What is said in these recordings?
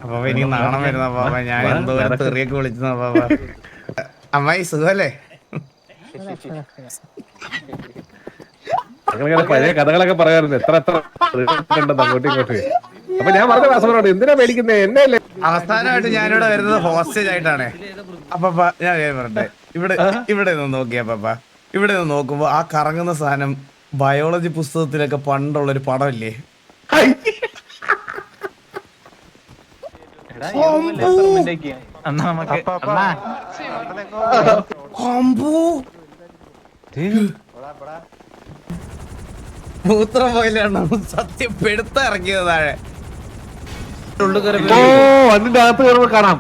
അപ്പൊ എനിക്ക് നാണം വരുന്ന പാപ്പ. ഞാൻ എന്തോ ഒരു തെറിയൊക്കെ വിളിച്ചതാ പാപ്പ. അമ്മായി സുഖല്ലേ? അങ്ങനെ പഴയ കഥകളൊക്കെ പറയാറുണ്ട്. എത്ര ഉണ്ടെന്ന് അങ്ങോട്ടും ഇങ്ങോട്ടും. അപ്പൊ ഞാൻ പറഞ്ഞ വാസവനോട് എന്തിനാ മേടിക്കുന്നത് എന്നെയല്ലേ. അവസാനമായിട്ട് ഞാനിവിടെ വരുന്നത് ഹോസ്റ്റേജ് ആയിട്ടാണ്. അപ്പ ഞാൻ പറയട്ടെ, ഇവിടെ ഇവിടെ നിന്ന് നോക്കിയാ പാപ്പ, ഇവിടെ നിന്ന് നോക്കുമ്പോ ആ കറങ്ങുന്ന സാധനം ബയോളജി പുസ്തകത്തിലൊക്കെ പണ്ടുള്ളൊരു പടമില്ലേ? മൂത്രം പോയില്ലാണ് സത്യം പെടുത്ത ഇറക്കിയത് താഴെ. അതിന്റെ അകത്ത് കയറുമ്പോ കാണാം.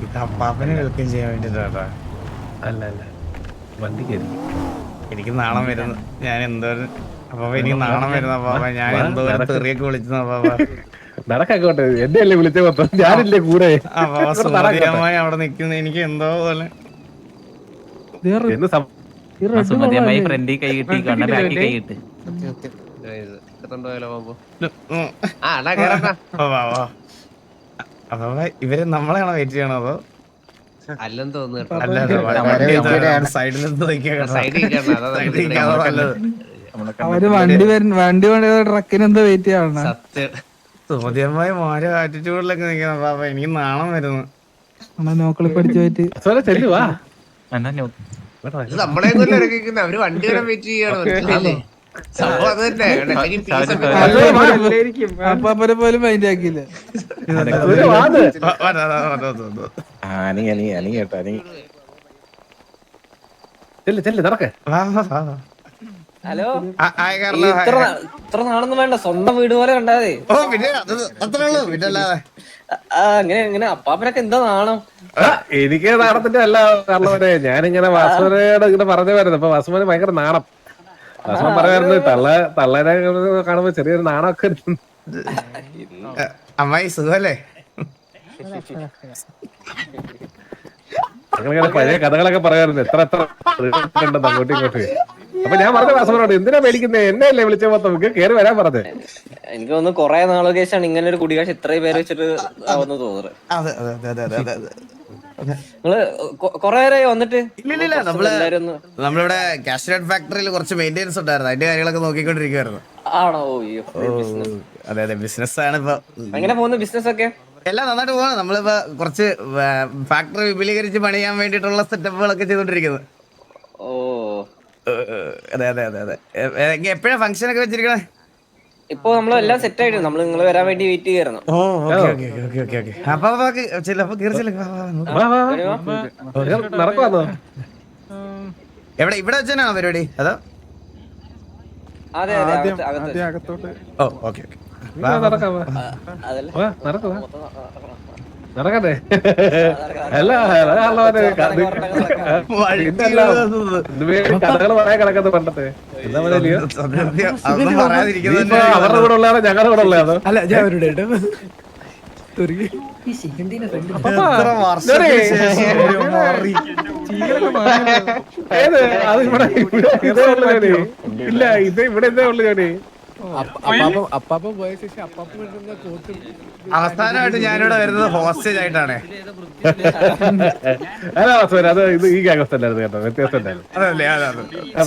ഇത് അപ്പാപ്പനെ വെൽക്കം ചെയ്യാൻ വേണ്ടിട്ടാ. അല്ല അല്ല വണ്ടി കയറി. എനിക്ക് നാണം വരുന്നു. ഞാൻ എന്തോ അപ്പാപ്പ എനിക്ക് നാണം വരുന്ന പാപ്പ. ഞാൻ എന്തോ ഒരു തെറിയൊക്കെ വിളിച്ചതാ പാപ്പ. നടക്കോട്ടെ, എന്നെ അല്ലേ വിളിച്ച മൊത്തം, ഞാനില്ലേ കൂടെ. സുമതിയമ്മായി അവിടെ നിൽക്കുന്ന എനിക്ക് എന്തോ പോലെ. ഫ്രണ്ടി കൈ കിട്ടി ബാക്കി കൈ കിട്ടി. അപ്പൊ ഇവര് നമ്മളെയാണോ വെയിറ്റ് ചെയ്യണോ അതോ അല്ലെന്ന് തോന്നുന്നു. സൈഡിൽ അവര് വണ്ടി ട്രക്കിന് എന്താ വെയിറ്റ് ചെയ്യണം. സുമതിയമ്മായി മാര ആറ്റിറ്റ്യൂഡിലൊക്കെ നിൽക്കുന്ന പാപ്പ. എനിക്ക് നാണം വരുന്നു. നോക്കളി പഠിച്ചു പോയിട്ട് ചെല്ലുവാ. നമ്മളെ അവര് വണ്ടി വരാൻ വെയിറ്റ് ചെയ്യാണ്. അപ്പാപ്പനെ പോലും മൈൻഡ് ആക്കിയില്ല. ഹലോ, ഇത്ര നാളൊന്നും വേണ്ട, സ്വന്തം വീട് പോലെ കണ്ടാതെ. അങ്ങനെ അപ്പാപ്പനൊക്കെ എന്താ നാണം? എനിക്ക് നാണത്തിന്റെ അല്ല കാരണവരെ, ഞാനിങ്ങനെ വാസുവിനോട് ഇങ്ങനെ പറഞ്ഞു വരുന്നത്. അപ്പൊ വാസുവിന് ഭയങ്കര നാണം. വാസുവൻ പറയാറുണ്ട് തള്ളേനെ കാണുമ്പോ ചെറിയൊരു നാണമൊക്കെ. അമ്മായി സുഖല്ലേ? അങ്ങനെ പഴയ കഥകളൊക്കെ പറയാറുണ്ട്. എത്ര ഉണ്ടെന്ന് അങ്ങോട്ടും ഇങ്ങോട്ടും. അപ്പൊ ഞാൻ പറഞ്ഞ വാസവനോട് എന്തിനാ മേടിക്കുന്നത് എന്നെയല്ലേ വിളിച്ച മൊത്തം കയറി വരാൻ പറഞ്ഞത്. എനിക്ക് തോന്നുന്നു കൊറേ നാളെ ശേഷമാണ് ഇങ്ങനെ ഒരു കുടികാശ് ഇത്രയും പേര് വെച്ചിട്ട് ആവുന്ന തോന്നുന്നത്. നിങ്ങള് കൊറേ നേരമായി വന്നിട്ട്? ഇല്ലില്ല, നമ്മളിവിടെ കാഷ്നട്ട് ഫാക്ടറിയിൽ കുറച്ച് മെയിൻ്റെനൻസ് ഉണ്ടായിരുന്നു. അതിന്റെ കാര്യങ്ങളൊക്കെ നോക്കിക്കൊണ്ടിരിക്കുവായിരുന്നു. ആണോ? അതെ അതെ, ബിസിനസ് ആണ് ഇപ്പൊ. എങ്ങനെ പോകുന്നു ബിസിനസ് ഒക്കെ? എല്ലാം നന്നായിട്ട് പോകണം. നമ്മളിപ്പോ കുറച്ച് ഫാക്ടറി വിപുലീകരിച്ച് പണിയാൻ വേണ്ടിയിട്ടുള്ള സെറ്റപ്പുകളൊക്കെ ചെയ്തോണ്ടിരിക്കുന്നത്. ഓ അതെ അതെ അതെ അതെ. എപ്പോഴാ ഫംഗ്ഷൻ ഒക്കെ വെച്ചിരിക്കണേ? ഇപ്പൊ നമ്മളെല്ലാം സെറ്റ് ആയിട്ട് നമ്മൾ നിങ്ങൾ വരാൻ വേണ്ടി വെയിറ്റ് ചെയ്യായിരുന്നു. എവിടെ ഇവിടെ വെച്ചാണോ പരിപാടി അതോ? അതെ അതെ, അകത്തോട്ട്. ഓ ഓക്കെ ഓക്കെ. നടക്കട്ടെ. അല്ല കഥകൾ പറയാൻ കിടക്കുന്നത് പണ്ടത്തെ. എന്താ പറയാ, അവരുടെ കൂടെ ഉള്ളതാണോ ഞങ്ങളുടെ കൂടെ ഉള്ളതാണോ? അല്ല ഞാൻ അവരുടെ ഏത് അത് ഇവിടെ ഇതേ ഉള്ളു ജോലി. ഇല്ല ഇത് ഇവിടെ ഇതേ ഉള്ളു ജോലി. അപ്പാപ്പ പോയ ശേഷം അപ്പാപ്പ കോട്ട്. അവസാനമായിട്ട് ഞാനിവിടെ വരുന്നത് ഹോസ്റ്റേജ് ആയിട്ടാണ്. അത് ഇത് ഈ ഗാംഗസ് അല്ലായിരുന്നു കേട്ടോ, വ്യത്യാസം ഉണ്ടായിരുന്നു. അതെ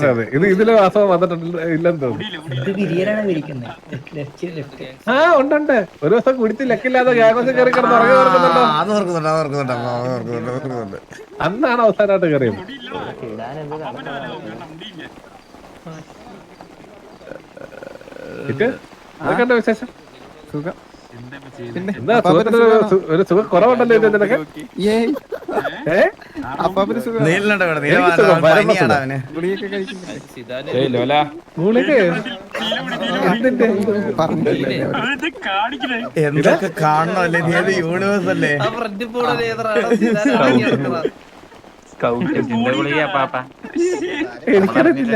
അതെ, ഇത് ഇതില് വാസവം വന്നിട്ടുണ്ട് ഇല്ലെന്ന് തോന്നുന്നു. ആ ഉണ്ട്. ഒരു ദിവസം കുടിച്ച് ലക്കില്ലാതെ ഗാംഗസ് കയറി കിടന്ന് ഉറങ്ങി ഓർക്കുന്നുണ്ടോ? അന്നാണ് അവസാനമായിട്ട് കയറിയത്. അതൊക്കെ വിശേഷം? സുഖം. എന്താ ഒരു സുഖം കുറവുണ്ടല്ലോ ഇത് നിനക്ക്? എന്തൊക്കെ കാണണല്ലേ, നീ ഏത് യൂണിവേഴ്സ് അല്ലേ? എനിക്കറിയില്ല.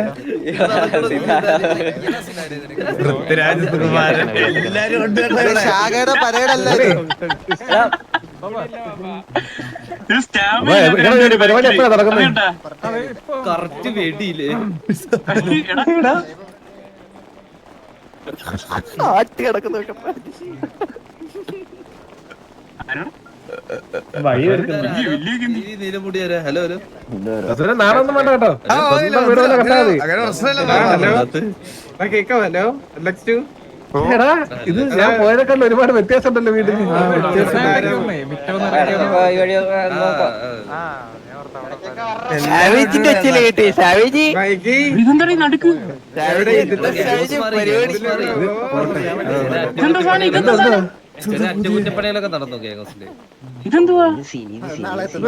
പൃഥ്വിരാജ്, സുകുമാരൻ എല്ലാരും ഉണ്ട്. പരിപാടി എപ്പോഴാ നടക്കുന്നത്? കറക്റ്റ് വെടിയില്ലേ ഹലോ ഹലോ നാളൊന്നും വേണ്ട കേട്ടോ. വീട് വല്ല കണ്ടാ മതി. അങ്ങനെ പ്രശ്നമില്ല. എടാ, ഇത് ഞാൻ പോയതിനേക്കാൾ ഒരുപാട് വ്യത്യാസം ഉണ്ടല്ലോ വീട്ടിൽ. ഈ വഴി നോക്കാം അറ്റകുറ്റപ്പണികളൊക്കെ നടന്നു കേസില്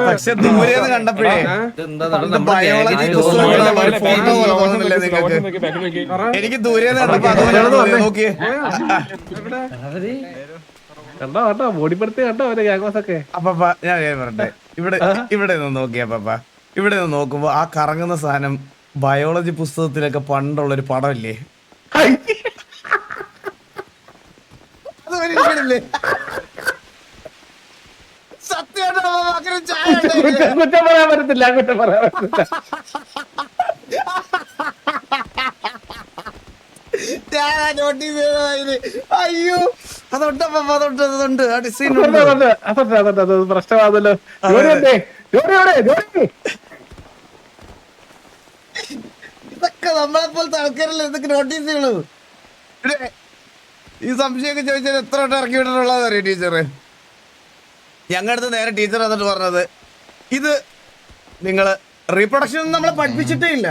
പക്ഷെ ദൂരെന്ന് കണ്ടപ്പോഴേ ബയോളജി ഫോട്ടോ തോന്നുന്നില്ലേ നിങ്ങൾക്ക്? എനിക്ക് ദൂരെന്ന് കണ്ടപ്പോ അതുപോലെ നോക്കിയേ. കണ്ടോ കണ്ടോ ബോഡിപ്പെടുത്തി കണ്ടോ അവരെ ഗ്യാങ്സ് ഒക്കെ. അപ്പ ഞാൻ പറയട്ടെ, ഇവിടെ നിന്ന് നോക്കിയ അപ്പ ഇവിടെ നിന്ന് നോക്കുമ്പോ ആ കറങ്ങുന്ന സാധനം ബയോളജി പുസ്തകത്തിലൊക്കെ പണ്ടുള്ളൊരു പടമില്ലേ? കുറ്റം പറയാൻ പറ്റത്തില്ല, കുറ്റം പറയാൻ പറ്റത്തില്ല. അയ്യോ അതുണ്ട് അത് പ്രശ്നമാണല്ലോ. ഇതൊക്കെ നമ്മളെ പോലത്തെ ആൾക്കാരല്ലേ ഇതൊക്കെ നോട്ടീസ് ചെയ്യണു. ഈ സംശയമൊക്കെ ചോദിച്ചാൽ എത്ര വട്ടം ഇറക്കി വിട്ടിട്ടുള്ളത് അറിയാം ടീച്ചറ്. ഞങ്ങളുടെ അടുത്ത് നേരെ ടീച്ചർ എന്നിട്ട് പറഞ്ഞത്, ഇത് നിങ്ങള് റീപ്രൊഡക്ഷൻ ഒന്നും നമ്മളെ പഠിപ്പിച്ചിട്ടേ ഇല്ല.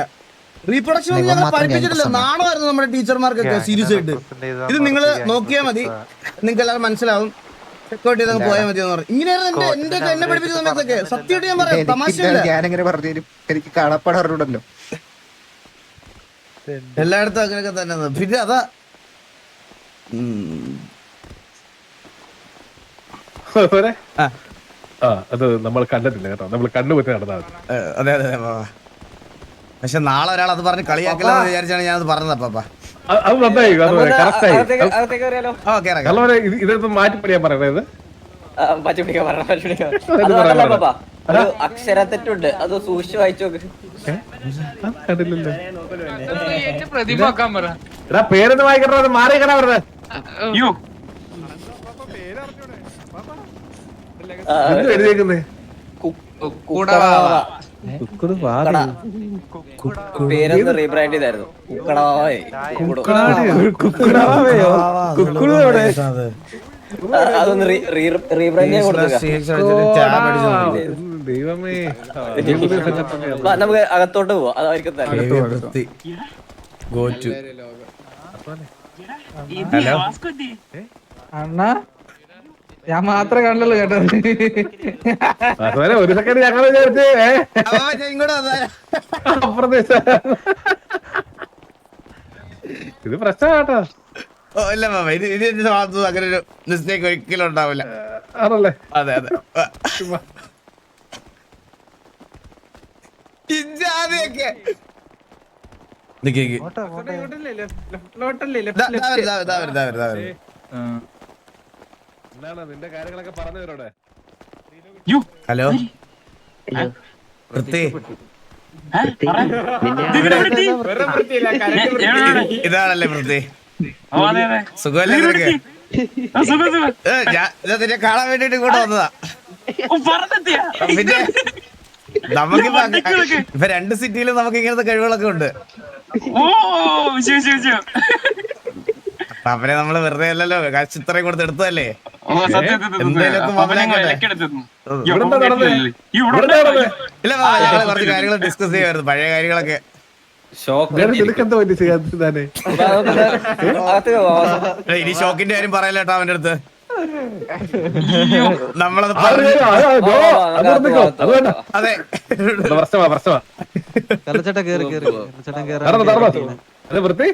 റീപ്രൊഡക്ഷൻ ഒന്നും ഞങ്ങൾ പഠിപ്പിച്ചിട്ടില്ല. നാണമായിരുന്നു നമ്മുടെ ടീച്ചർമാർക്കൊക്കെ സീരിയസ് ആയിട്ട്. ഇത് നിങ്ങൾ നോക്കിയാൽ മതി, നിങ്ങൾക്ക് എല്ലാവരും മനസ്സിലാവും, ചെക്കൗട്ട് ചെയ്തൊക്കെ പോയാൽ മതി എന്ന് പറഞ്ഞു. ഇങ്ങനെയായിരുന്നു എന്നെ പഠിപ്പിച്ച സമയത്തൊക്കെ. സത്യമായിട്ട് ഞാൻ പറയാം, തമാശയില്ല. ഞാനെങ്ങനെ പറഞ്ഞു എനിക്ക് കാണാപ്പാട് അറിഞ്ഞൂടല്ലോ. എല്ലായിടത്തും അങ്ങനെയൊക്കെ തന്നെ. പിന്നെ അതാ അത് നമ്മൾ കണ്ടിട്ടില്ല കേട്ടോ, നമ്മൾ കണ്ണുപറ്റി നടന്നാൽ. അതെ അതെ. പക്ഷെ നാളെ ഒരാൾ അത് പറഞ്ഞ് കളിയാക്കില്ലെന്ന് വിചാരിച്ചാണ് ഞാനത് പറഞ്ഞത്. അപ്പാ അത് നന്നായി, കറക്റ്റായി. അകത്തേക്ക് കയറിയാലോ ഇതൊന്നും മാറ്റി പറയാൻ പറയണത്. ഒരു അക്ഷരത്തെറ്റുണ്ട്, അത് സൂക്ഷിച്ചു വായിച്ചു നോക്ക്. എടാ പേരൊന്ന് വായിക്കണോ, അത് മാറിക്കണ പറഞ്ഞത്. എഴുതിയേക്കുന്നേ പേരൊന്ന് റീബ്രാൻഡ് ചെയ്തായിരുന്നു. അതൊന്ന് റീബ്രാൻഡ് ചെയ്യാൻ കൊടുക്കുക. ദൈവമേ, നമുക്ക് അകത്തോട്ട് പോവാം, അതായിരിക്കും അണ്ണാ ഞാൻ മാത്രമേ കണ്ടുള്ളൂ കേട്ടോ. ഒരു സെക്കൻഡ് ഞങ്ങൾ വിചാരിച്ചേ ഇത് പ്രശ്നമാട്ടോ. ഇല്ല മാമ, ഇതിന്റെ ഭാഗത്ത് അങ്ങനെ ഒരു മിസ്റ്റേക്ക് ഒരിക്കലും ഉണ്ടാവില്ല. ആണല്ലേ? അതെ അതെ. ഇജാതിയൊക്കെ എന്താണ് നിന്റെ കാര്യങ്ങളൊക്കെ പറഞ്ഞു തരോടെ? ഹലോ വൃത്തി, ഇതാണല്ലേ വൃത്തി? സുഖമല്ലേ നിനക്ക്? ഞാൻ നിന്നെ കാണാൻ വേണ്ടിട്ട് ഇങ്ങോട്ട് വന്നതാ. പിന്നെ നമുക്കിപ്പോ ഇപ്പൊ 2 സിറ്റിയിലും നമുക്ക് ഇങ്ങനത്തെ കഴിവുകളൊക്കെ ഉണ്ട്. അവരെ നമ്മള് വെറുതെ അല്ലല്ലോ കാശ് ഇത്രയും കൊടുത്ത് എടുത്തതല്ലേ. എന്തേലൊക്കെ ഇല്ല, ഞങ്ങള് കുറച്ച് കാര്യങ്ങൾ ഡിസ്കസ് ചെയ്യുമായിരുന്നു, പഴയ കാര്യങ്ങളൊക്കെ. ഇനി ഷോക്കിന്റെ കാര്യം പറയല്ലോ കേട്ടോ അവന്റെ അടുത്ത്. നമ്മളത് അതെ വൃത്തി.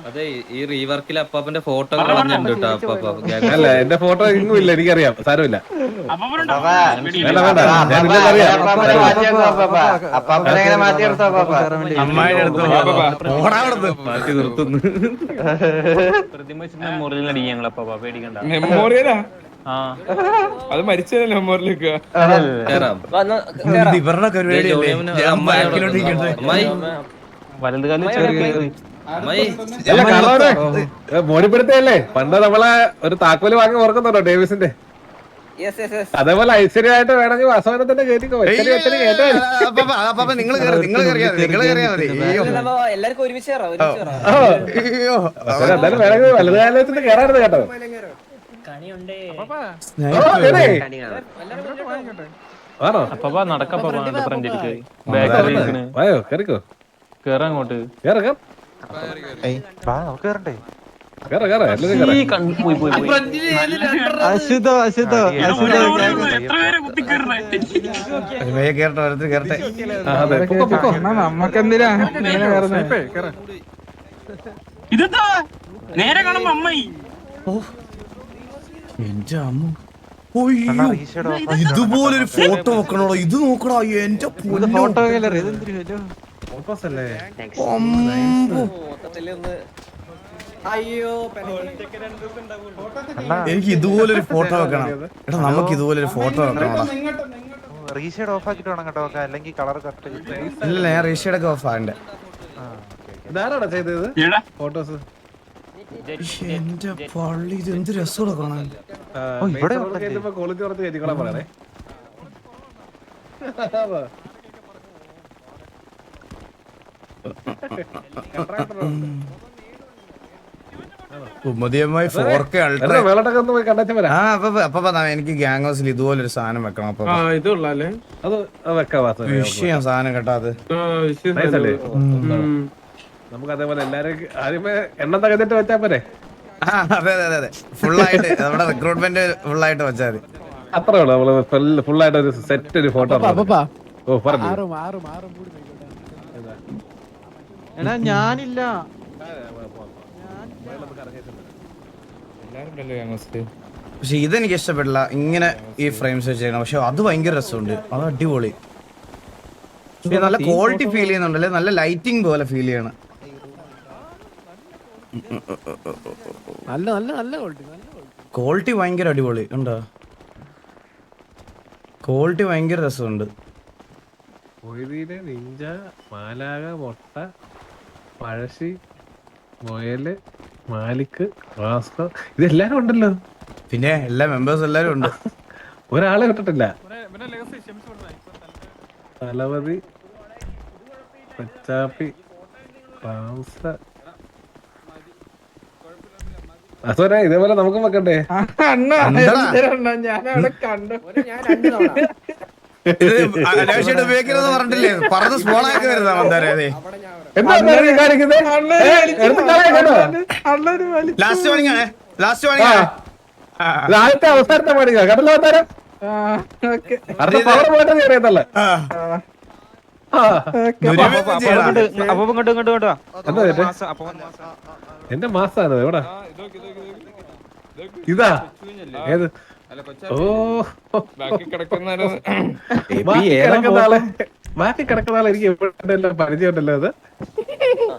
അതെ, ഈ റീവർക്കിൽ അപ്പാപ്പന്റെ ഫോട്ടോ കളഞ്ഞിട്ടുണ്ട് കേട്ടോ. അല്ല, എന്റെ ഫോട്ടോ ഇന്നും ഇല്ല, എനിക്കറിയാം, സാരമില്ല. അമ്മായിയുടെ അടുത്ത് മാറ്റി നിർത്തുന്നു. പ്രതിമ മുറിയിലടിക്കും ഞങ്ങളപ്പ പേടിക്കണ്ട. അത് മരിച്ചതല്ലേ അമ്മോറിലേക്ക് ഇത് ഇവരുടെ പരിപാടിയല്ലേ ഞാൻ ബാക്കിലോട്ട് ഇരിക്കട്ടെ. അല്ല കാണാതെ മോടിപ്പെടുത്തല്ലേ പണ്ട് നമ്മളെ ഒരു താക്കോല് വാങ്ങി ഓർക്കുന്നുണ്ടോ ഡേവിസിന്റെ? അതേപോലെ ഐശ്വര്യമായിട്ട് വേണമെങ്കിൽ വാസവനത്തിന്റെ കേട്ടിക്കോ. അപ്പൊ നിങ്ങൾ കയറിയാ മതി. അയ്യോ എല്ലാവർക്കും ഒരുമിച്ച് കയറാം അയ്യോ എന്തായാലും വേണമെങ്കിൽ വലുത് കാലത്തിന് കയറാറുണ്ട് കേട്ടോ. ആണോ വായോ കേറിക്കോ അങ്ങോട്ട് കേറ കേറ കേറ കേറ എല്ലാരും കേറട്ടെ ഓരോരുത്തർ കേറട്ടെ. നമ്മക്കെന്തിനാ ഇങ്ങനെ കയറുന്നത്? ഇതെന്താ നേരെ കാണുമ്പോ അമ്മായി എന്റെ അമ്മ ഇതുപോലൊരു ഫോട്ടോ വെക്കണോടോ. ഇത് നോക്കണോ എന്റെ ഫോട്ടോ എനിക്ക് ഇതുപോലൊരു ഫോട്ടോ വെക്കണം. എടാ നമുക്ക് ഇതുപോലൊരു ഫോട്ടോ വെക്കണോടാ. ഇല്ല ഞാൻ റീഷേഡ് ഒക്കെ ഓഫ് ആകണ്ടേ. ഇതാരാടാ ചെയ്തത് ഫോട്ടോസ്? എന്റെ പള്ളി ഇത് എന്ത് രസമാണ് കാണാൻ. ക്വാളിറ്റി കുറച്ച് കയറ്റിക്കോളാൻ പറയണേ. ഉമ്മദിയമായി 4K അൾട്രാ വെള്ളട്ടൊക്കെ ഒന്ന് പോയി കണ്ടാച്ചാ വരാം. അപ്പൊ എനിക്ക് ഗ്യാങ് ഹൗസിൽ ഇതുപോലൊരു സാധനം വെക്കണം. അപ്പൊ ഇതുള്ളല്ലേ അത് വെക്കാം വിഷയം സാധനം കേട്ടോ. അത് നമുക്ക് അതേപോലെ എല്ലാരും ആദ്യമേ എണ്ണം തകർത്തിട്ട് വെച്ചാ പോരെ. അതെ അതെ അതെ ഫുള്ളായിട്ട് നമ്മുടെ റിക്രൂട്ട്മെന്റ് ഫുള്ളായിട്ട് വെച്ചാൽ മതി. അത്രേ ഉള്ളൂ. നമ്മള് ഫുള്ളായിട്ട് ഒരു സെറ്റ് ഒരു ഫോട്ടോ. ഓ പറഞ്ഞു ഞാനില്ല. പക്ഷെ ഇതെനിക്ക് ഇഷ്ടപ്പെട്ടില്ല ഇങ്ങനെ ഈ ഫ്രെയിംസ് വെച്ച് ചെയ്യണം. പക്ഷെ അത് ഭയങ്കര രസമുണ്ട്. അത് അടിപൊളി. നല്ല ക്വാളിറ്റി ഫീൽ ചെയ്യുന്നുണ്ടല്ലേ. നല്ല ലൈറ്റിംഗ് പോലെ ഫീൽ ചെയ്യണം. ക്വാളിറ്റി ഭയങ്കര അടിപൊളി ഉണ്ടോ? ക്വാളിറ്റി ഭയങ്കര രസമുണ്ട്. നിഞ്ച മാലാക മൊട്ട പഴശ്ശി മുയല് മാലിക് റാസ്കോ ഇതെല്ലാരും ഉണ്ടല്ലോ. പിന്നെ എല്ലാ മെമ്പേഴ്സ് എല്ലാരും ഉണ്ട്. ഒരാളെ വിട്ടിട്ടില്ല. തലവതി പച്ചാപ്പി അസോന ഇതേപോലെ നമുക്കും വെക്കണ്ടേ? ഞാനവിടെ കണ്ടു. അനാവശ്യമായിട്ട് ഉപയോഗിക്കരുതെന്ന് പറഞ്ഞിട്ടില്ലേ? പറഞ്ഞ് സ്മോളാക്കി വരുന്ന മന്ദാരേ. ലാസ്റ്റ് പണിങ്ങാണേ. ലാസ്റ്റ് പണിങ്ങാണേ. ആദ്യത്തെ അവസാനത്തെ പണിക്കാ കടല അവതാരം. അടുത്ത പവർ പോയിട്ട് അറിയത്തല്ലേ. എന്റെ മാസാണ് എവിടെ ഇതാ ഏത്? ഓ ബാക്കി കിടക്കുന്ന ആളെ എനിക്ക് എപ്പോഴെല്ലാം പരിചയമുണ്ടല്ലോ. അത്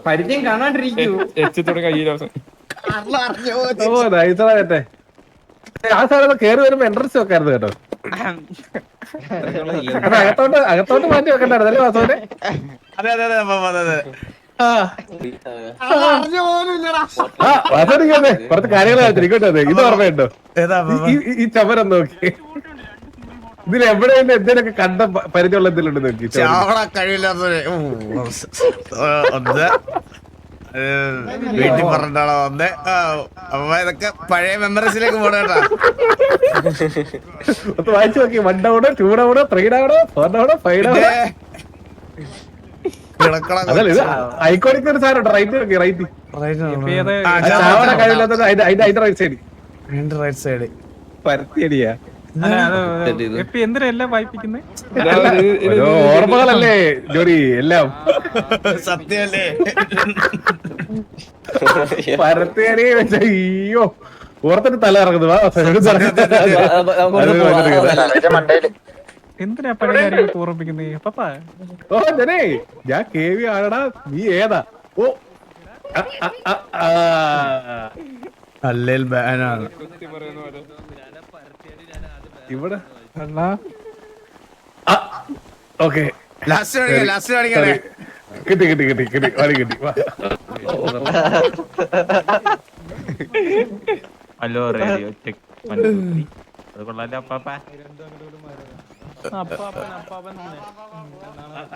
പരിചയം കാണാണ്ടിരിക്കൂ. ഓ നൈസറാകട്ടെ. ആ സാധനം കേറി വരുമ്പോ എൻട്രൻസ് വെക്കായിരുന്നു കേട്ടോ. അകത്തോട്ട് മാറ്റി വെക്കണ്ടായിരുന്നല്ലേ വാസവനെ? അതെ അതെ അതെ അതെ. വാസവനിക്കേ കുറച്ച് കാര്യങ്ങൾ ഇങ്ങോട്ടെ. ഇത് ഓർമ്മയുണ്ടോ? ഈ ചമരം നോക്കി. ഇതിൽ എവിടെയെങ്കിലും എന്തെങ്കിലുമൊക്കെ കണ്ട പരിചയമുള്ള എന്തെങ്കിലും നോക്കി. ചാവണ കഴിവില്ലാത്തവരെ ഒന്ന് വീട്ടിൽ പറഞ്ഞിട്ടാണോ ഒന്ന്. അമ്മ ഇതൊക്കെ പഴയ മെമ്മറീസിലേക്ക് പോണേട്ടാ. ഒന്ന് വായിച്ചു നോക്കി. 1 down 2 down 3 down 4 down 5 down. അതല്ല ഇത് ഐക്കോണിക് ഒരു സാധനം റൈറ്റ് നോക്കി. റൈറ്റ് ചാവണ കഴിവില്ലാത്ത അതിന്റെ റൈറ്റ് സൈഡ്. റൈറ്റ് സൈഡ് പരത്തിയടിയാ. എന്തിനെല്ലാം വായിപ്പിക്കുന്നേ? ഓർമ്മകളല്ലേ ജോലി എല്ലാം. സത്യമല്ലേ? പരത്തിയടി വെച്ച അയ്യോ ഓർത്തിട്ട് തല ഇറങ്ങുന്നു. എന്തിനാ പഴയ കാര്യങ്ങൾ ഓർമ്മിപ്പിക്കുന്നേ പപ്പാ? ഓ ജനേ ഞാൻ KV ആണടാ. നീ ഏതാ? ഓ അല്ലേൽ ബാനാണ്. ഇവിടെ അണ്ണാ ഓക്കെ ലാസ്റ്റ് കാണിക്കണേ കിട്ടി വഴി കിട്ടി വാ. ഹലോ റേഡിയോ ചെക്ക് അത് കൊള്ളാലോ അപ്പാപ്പ.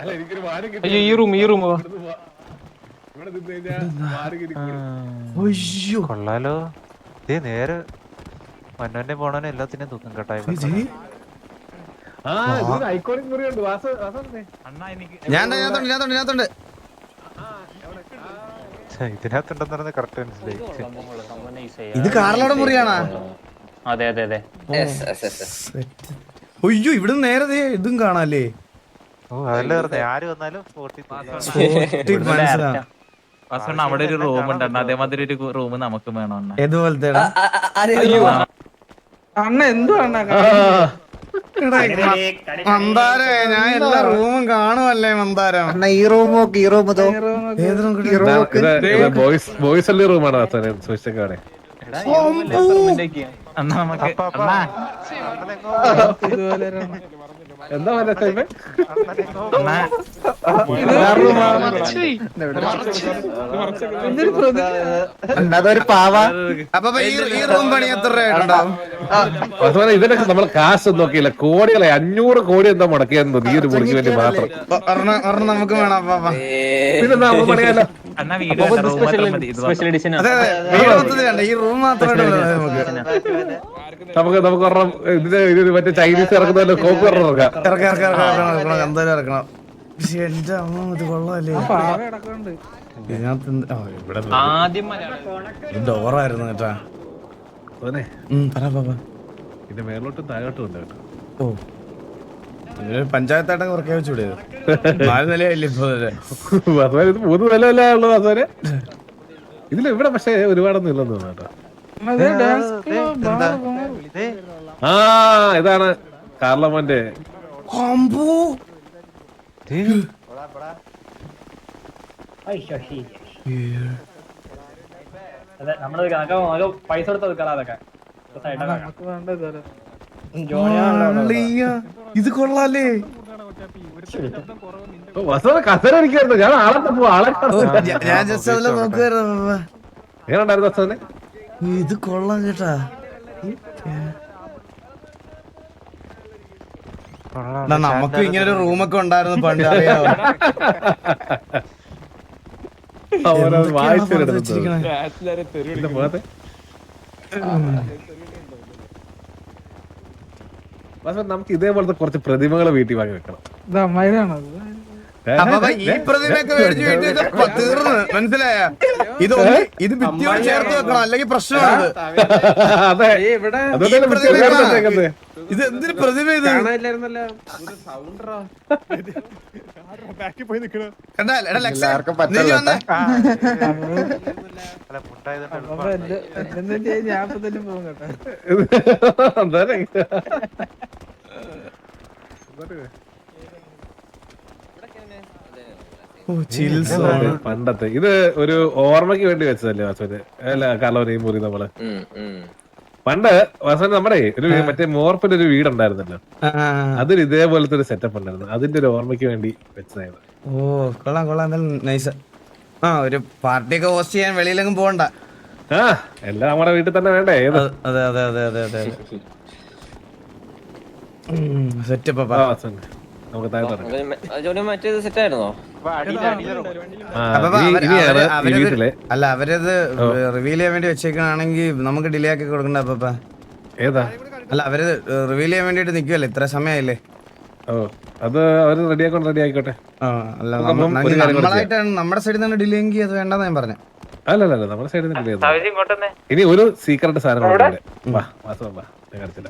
അല്ല എനിക്കൊരു വാരം കിട്ടി. അയ്യോ ഈ റൂം ഇവിടെ നിന്ന് കഴിഞ്ഞാ വാരം കിട്ടി. അയ്യോ കൊള്ളാലോ. ഇതേ നേരെ മന്നോനെ പോണോനെ എല്ലാത്തിനും തൂക്കം കേട്ടായി. ആ ഇതൊരു ഐക്കോണിക് മുറിയുണ്ട്. വാസു അണ്ണാ എനിക്ക് ഞാൻ ഇതിനകത്തുണ്ട് ഇതിനകത്തുണ്ടെന്ന് പറഞ്ഞ കറക്റ്റ് മനസ്സിലായി. ഇത് കാറിലോടെ മുറിയാണാ? അതെ അതെ അതെ. അയ്യോ ഇവിടുന്ന് നേരെ ദേ ഇതും കാണാല്ലേ. ഓ അതല്ലേ പറഞ്ഞേ, ആര് വന്നാലും സ്പോട്ടിൽ മനസ്സിലാ വാസണ്ണ അവിടെ ഒരു റൂം ഉണ്ട് അണ്ണാ, അതേമാതിരി ഒരു റൂം നമുക്ക് വേണം അണ്ണാ. ഏതുപോലത്തെ അണ്ണ എന്തു അണ്ണാ മന്ദാരേ ഞാൻ എല്ലാ റൂമും കാണുമല്ലേ മന്ദാരം. അണ്ണാ ഈ റൂം നോക്ക്, ഈ റൂം ഇതോ, ഏത് room ഈ റൂം നോക്ക്. ബോയ്സ് അല്ലേ റൂമാണ് വാസനെ സൂക്ഷിച്ചൊക്കെ. അണ്ണാ നമുക്ക് അണ്ണാ ഇതുപോലെ എന്താ മനസ്സിലായി? അണ്ണാ എന്തൊരു പ്രതി അണ്ണാ അതൊരു പാവ. അപ്പൊ ഈ റൂം പണി എത്ര രൂപയുണ്ടാവും? വാസവനെ ഇതിനൊക്കെ നമ്മൾ കാശ് നോക്കിയില്ല, കോടികളെ 500 കോടി എന്താ മുടക്കിയെന്ന് ഈ ഒരു മുറിക്ക് വേണ്ടി മാത്രം. ഒരെണ്ണം നമുക്ക് വേണം അപ്പാ. പിന്നെന്താ നമുക്ക് പണിയാലോ. അണ്ണാ വീട് റൂം മാത്രം മതി. സ്പെഷ്യൽ എഡിഷൻ അതെ വീട് മൊത്തത്തിൽ കണ്ട ഈ റൂം മാത്രമേ നമുക്ക് ഒരെണ്ണം ഇതിന് മറ്റേ ചൈനീസ് ഇറക്കുന്നല്ലോ കോപ്പ് ഒരെണ്ണം ഇറക്കാം. ഇറക്കണം എന്തായാലും ഇറക്കണം. പക്ഷെ എന്റെ അമ്മ ഇത് കൊള്ളാല്ലേ. പാവ കിടക്കുന്നുണ്ട്. ഇതിനകത്ത് ഇവിടെ ആദ്യം ഡോറായിരുന്നു കേട്ടാ. അതന്നെ പറ പാപ്പ. ഇതിന്റെ മേലോട്ടും താഴോട്ടും ഉണ്ട് കേട്ടോ. ഓ പഞ്ചായത്തായിട്ടൊക്കെ ഉറക്കെ വെച്ചൂടെ? 4 നിലയല്ലേ ഇപ്പൊ? വാസവനെ ഇത് 3 നിലയല്ലേ ഉള്ളു വാസവനെ. ഇവിടെ പക്ഷെ ഒരുപാടൊന്നും ഇല്ലെന്ന് തോന്നുന്നു കേട്ടോ. അതെ ഡാൻസ് ആ ഇതാണ് കാർലമോന്റെ അമ്പൂ. പൈസ കൊടുത്ത് വെക്കണം അതൊക്കെ. നമുക്ക് വേണ്ട ഇതുവരെ. അളിയാ, ഇത് കൊള്ളാല്ലേ. വാസവനെ കസര ഇരിക്കായിരുന്നു. ഞാൻ ആളെ തപ്പോ ആളെ ഞാൻ ജസ്റ്റ് അതിൽ നോക്കുവായിരുന്നു. എങ്ങനെ ഉണ്ടായിരുന്നു വാസവനെ? ഇത് കൊള്ളാം കേട്ടാ. നമുക്ക് ഇങ്ങനെ ഒരു റൂമൊക്കെ ഉണ്ടായിരുന്നു പണ്ട്, അറിയാവോ? നമുക്ക് ഇതേപോലത്തെ കുറച്ച് പ്രതിമകളെ വീട്ടിൽ വാങ്ങി വെക്കണം. ഇത് അമ്മായിരാണോ ഇത്? അപ്പൊ ഈ പ്രതിമയൊക്കെ മേടിച്ചു തീർന്ന് മനസ്സിലായ. ഇത് ഭിത്തിയോട് ചേർത്ത് വെക്കണം, അല്ലെങ്കിൽ പ്രശ്നമാണ്. അതെ ഇവിടെ ഇത് എന്തൊരു പ്രതിമ ഇത്? എല്ലാവർക്കും പറ്റില്ല. അപ്പൊ എന്റെ ഞാൻ ഇപ്പൊ തന്നെ പോകും കേട്ടോ. പണ്ടത്തെ ഇത് ഒരു ഓർമ്മയ്ക്ക് വേണ്ടി വെച്ചതല്ലേ വാസവന്? അല്ല കലോനയും മുറി നമ്മള് പണ്ട് വാസവന് നമ്മുടെ ഒരു മറ്റേ മോർപ്പിന്റെ ഒരു വീടുണ്ടായിരുന്നല്ലോ, അതിൽ ഇതേപോലത്തെ ഒരു സെറ്റപ്പ് ഉണ്ടായിരുന്നു. അതിന്റെ ഒരു ഓർമ്മയ്ക്ക് വേണ്ടി വെച്ചതായിരുന്നു. ഓ കൊള്ളാം കൊള്ളാം, നൈസ്. ആ ഒരു പാർട്ടിയൊക്കെ ഹോസ്റ്റ് ചെയ്യാൻ വെളിയിലെങ്കിലും പോകണ്ട. ആ എല്ലാം നമ്മുടെ വീട്ടിൽ തന്നെ വേണ്ടേ? ഏത് അതെ അതെ അതെ അതെ അതെ സെറ്റപ്പ്. നമുക്ക് താഴെ മറ്റേത് സെറ്റ് ആയിരുന്നോ? വീട്ടിലെ അല്ല അവരത് റിവീൽ ചെയ്യാൻ വേണ്ടി വെച്ചേക്കാണെങ്കിൽ നമുക്ക് ഡിലേ ആക്കി കൊടുക്കണ്ട അപ്പ. ഏതാ? അല്ല അവര് റിവീൽ ചെയ്യാൻ വേണ്ടിട്ട് നിക്കുവല്ലേ, ഇത്ര സമയമായില്ലേ? ഓ അത് അവര് റെഡി ആയിക്കോട്ടെ. അല്ല നമ്മളായിട്ടാണ് നമ്മുടെ സൈഡിൽ നിന്ന് ഡിലേ എങ്കിൽ അത് വേണ്ടെന്ന് ഞാൻ പറഞ്ഞു. അല്ല നമ്മുടെ സൈഡിൽ നിന്ന് ഇനി ഒരു സീക്രട്ട് സാധനം വാ വാസവ വാ, ഞാൻ കാണിച്ചില്ല.